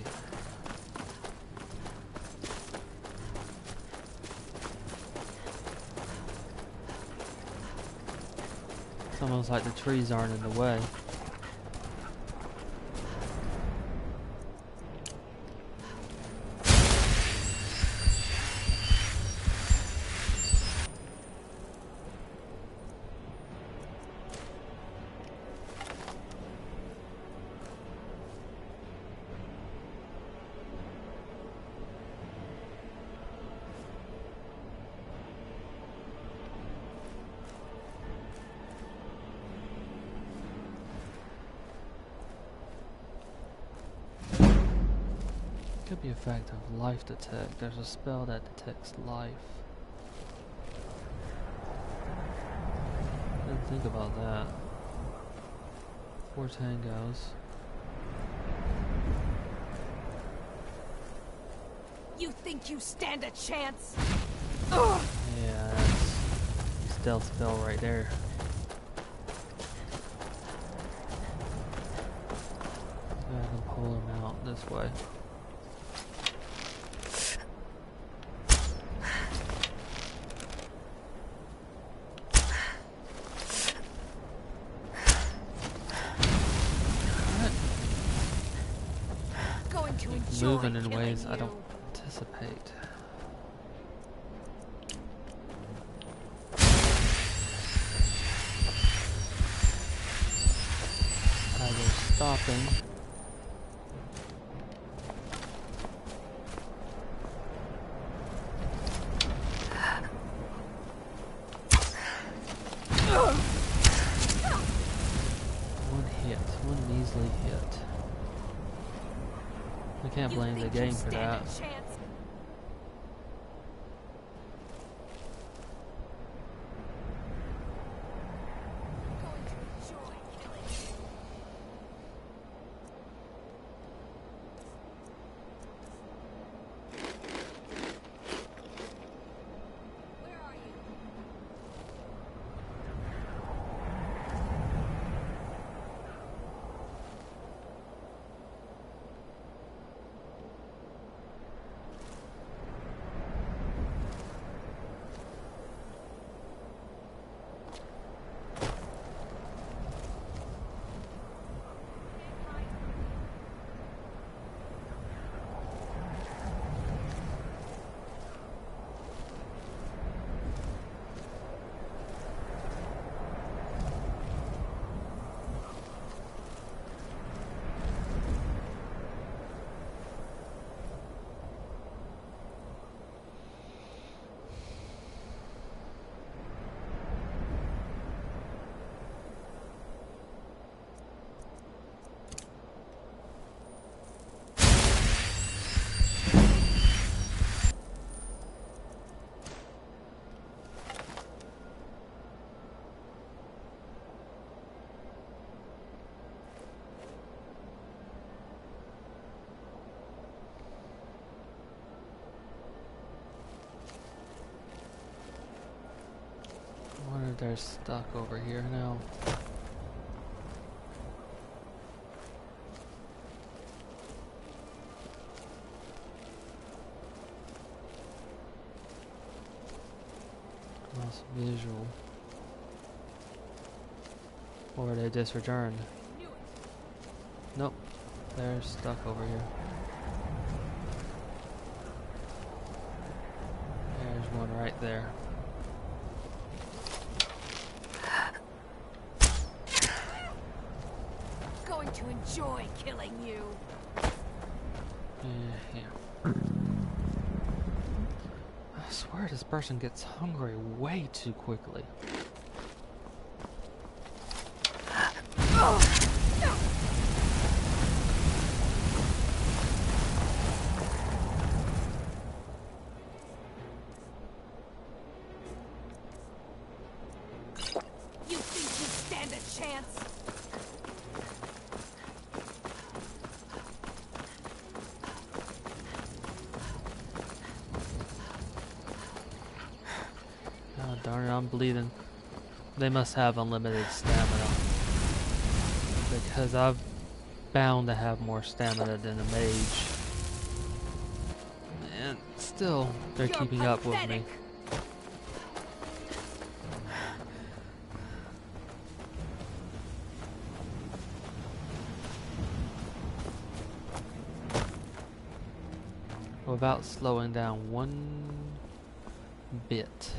It's almost like the trees aren't in the way. Could be a fact of life detect. There's a spell that detects life. Didn't think about that. 4 tangos. You think you stand a chance? Yeah, that's a stealth spell right there. I can pull him out this way. Moving in ways I don't anticipate. Either stopping one measly hit. I can't blame the game for that. they're stuck over here now. Lost visual. Or they just returned. Nope, they're stuck over here. There's one right there. Going to enjoy killing you. Yeah. I swear this person gets hungry way too quickly. You think you stand a chance? Oh, darn it, I'm bleeding. They must have unlimited stamina. Because I'm bound to have more stamina than a mage. And still, they're keeping up with me. Without slowing down one bit.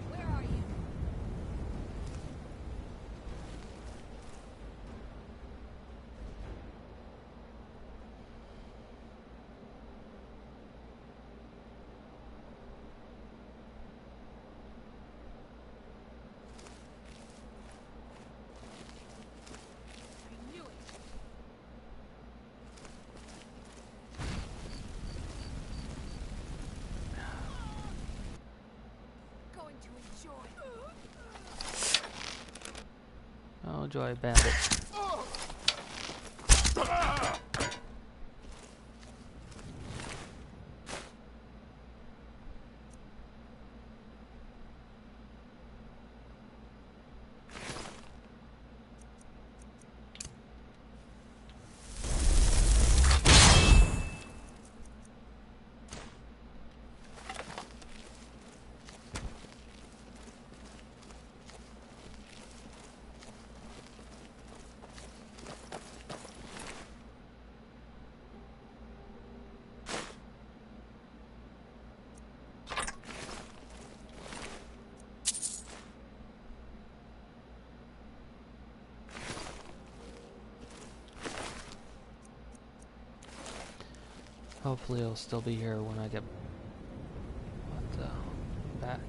Where are you? I knew it. Going to enjoy. Oh, joy, bandit. Hopefully it'll still be here when I get back.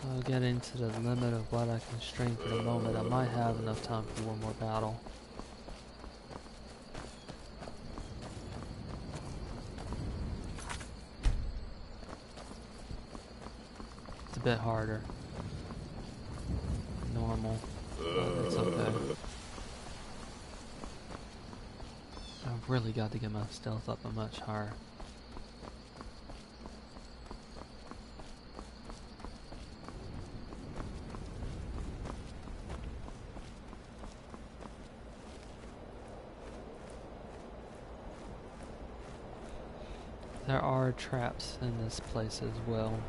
So getting to the limit of what I can string for the moment, I might have enough time for one more battle. It's a bit harder. Normal. But it's okay. I've really got to get my stealth up a much higher. There are traps in this place as well.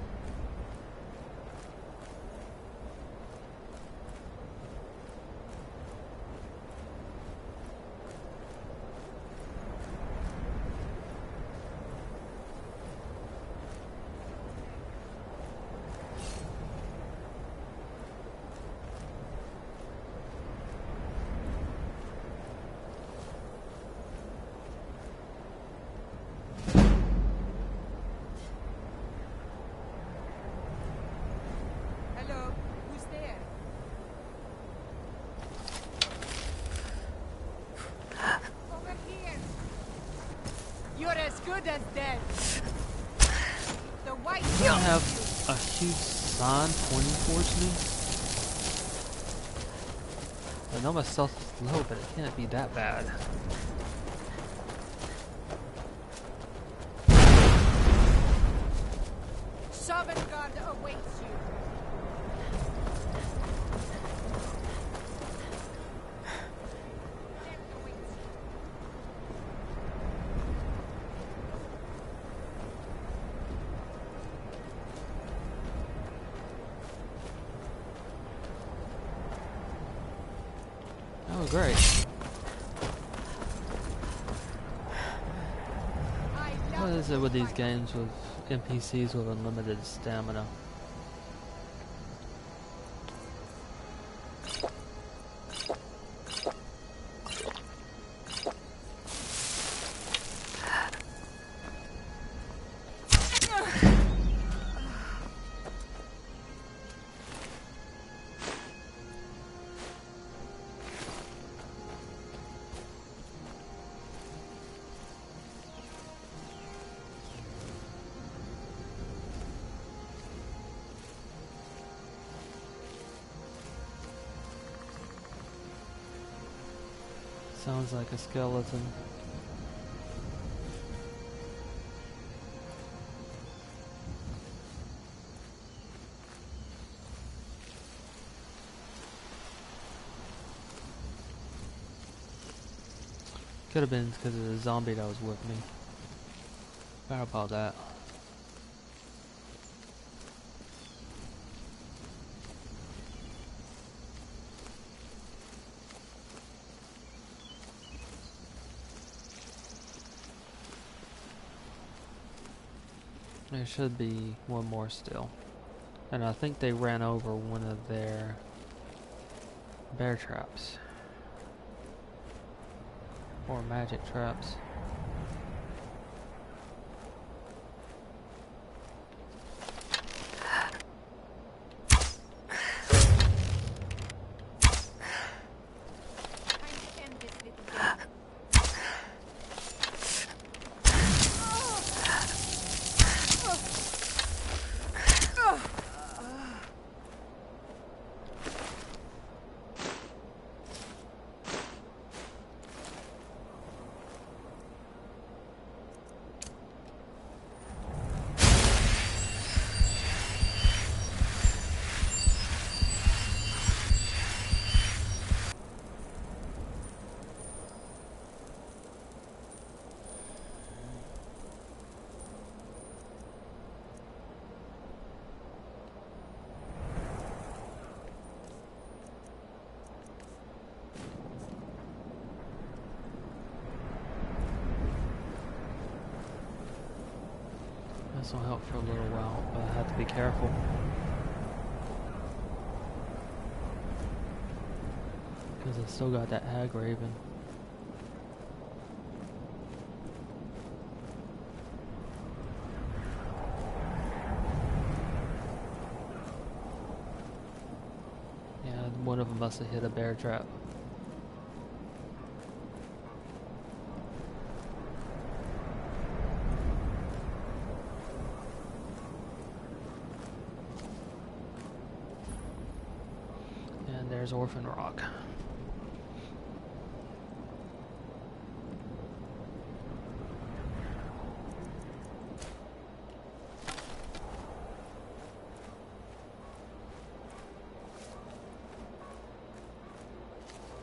good as dead. The white I have a huge sign pointing towards me. I know my stealth is low, but it can't be that bad. Sovngarde awaits you. Oh, great. What is it with these games with NPCs with unlimited stamina? Sounds like a skeleton. Could have been because of the zombie that was with me. How about that? There should be one more still. And I think they ran over one of their bear traps. Or magic traps. This will help for a little while, but I have to be careful. Because I still got that hag raven. Yeah, one of them must have hit a bear trap. There's Orphan Rock.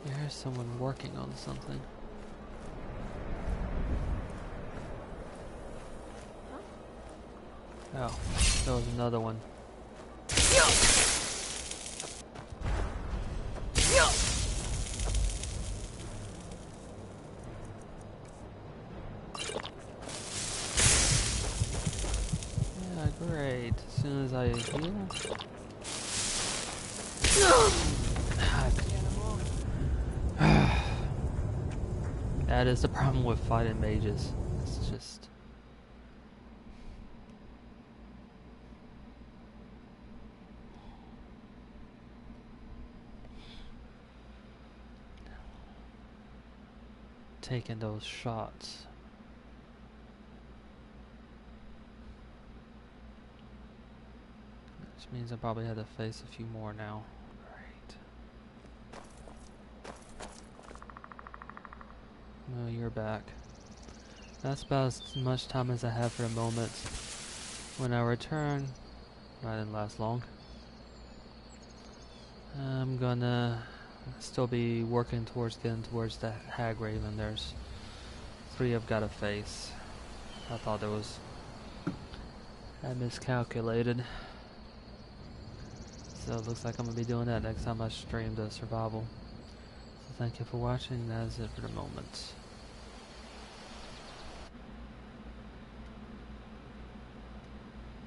There's someone working on something. Oh, there was another one. Great. As soon as I heal. That is the problem with fighting mages. It's just. Taking those shots. Means I probably had to face a few more now. No, you're back. That's about as much time as I have for a moment. When I return, I didn't last long. I'm gonna still be working towards getting towards the Hag Raven. There's 3 I've got to face. I thought I miscalculated. So it looks like I'm gonna be doing that next time I stream the survival. So thank you for watching. That is it for the moment.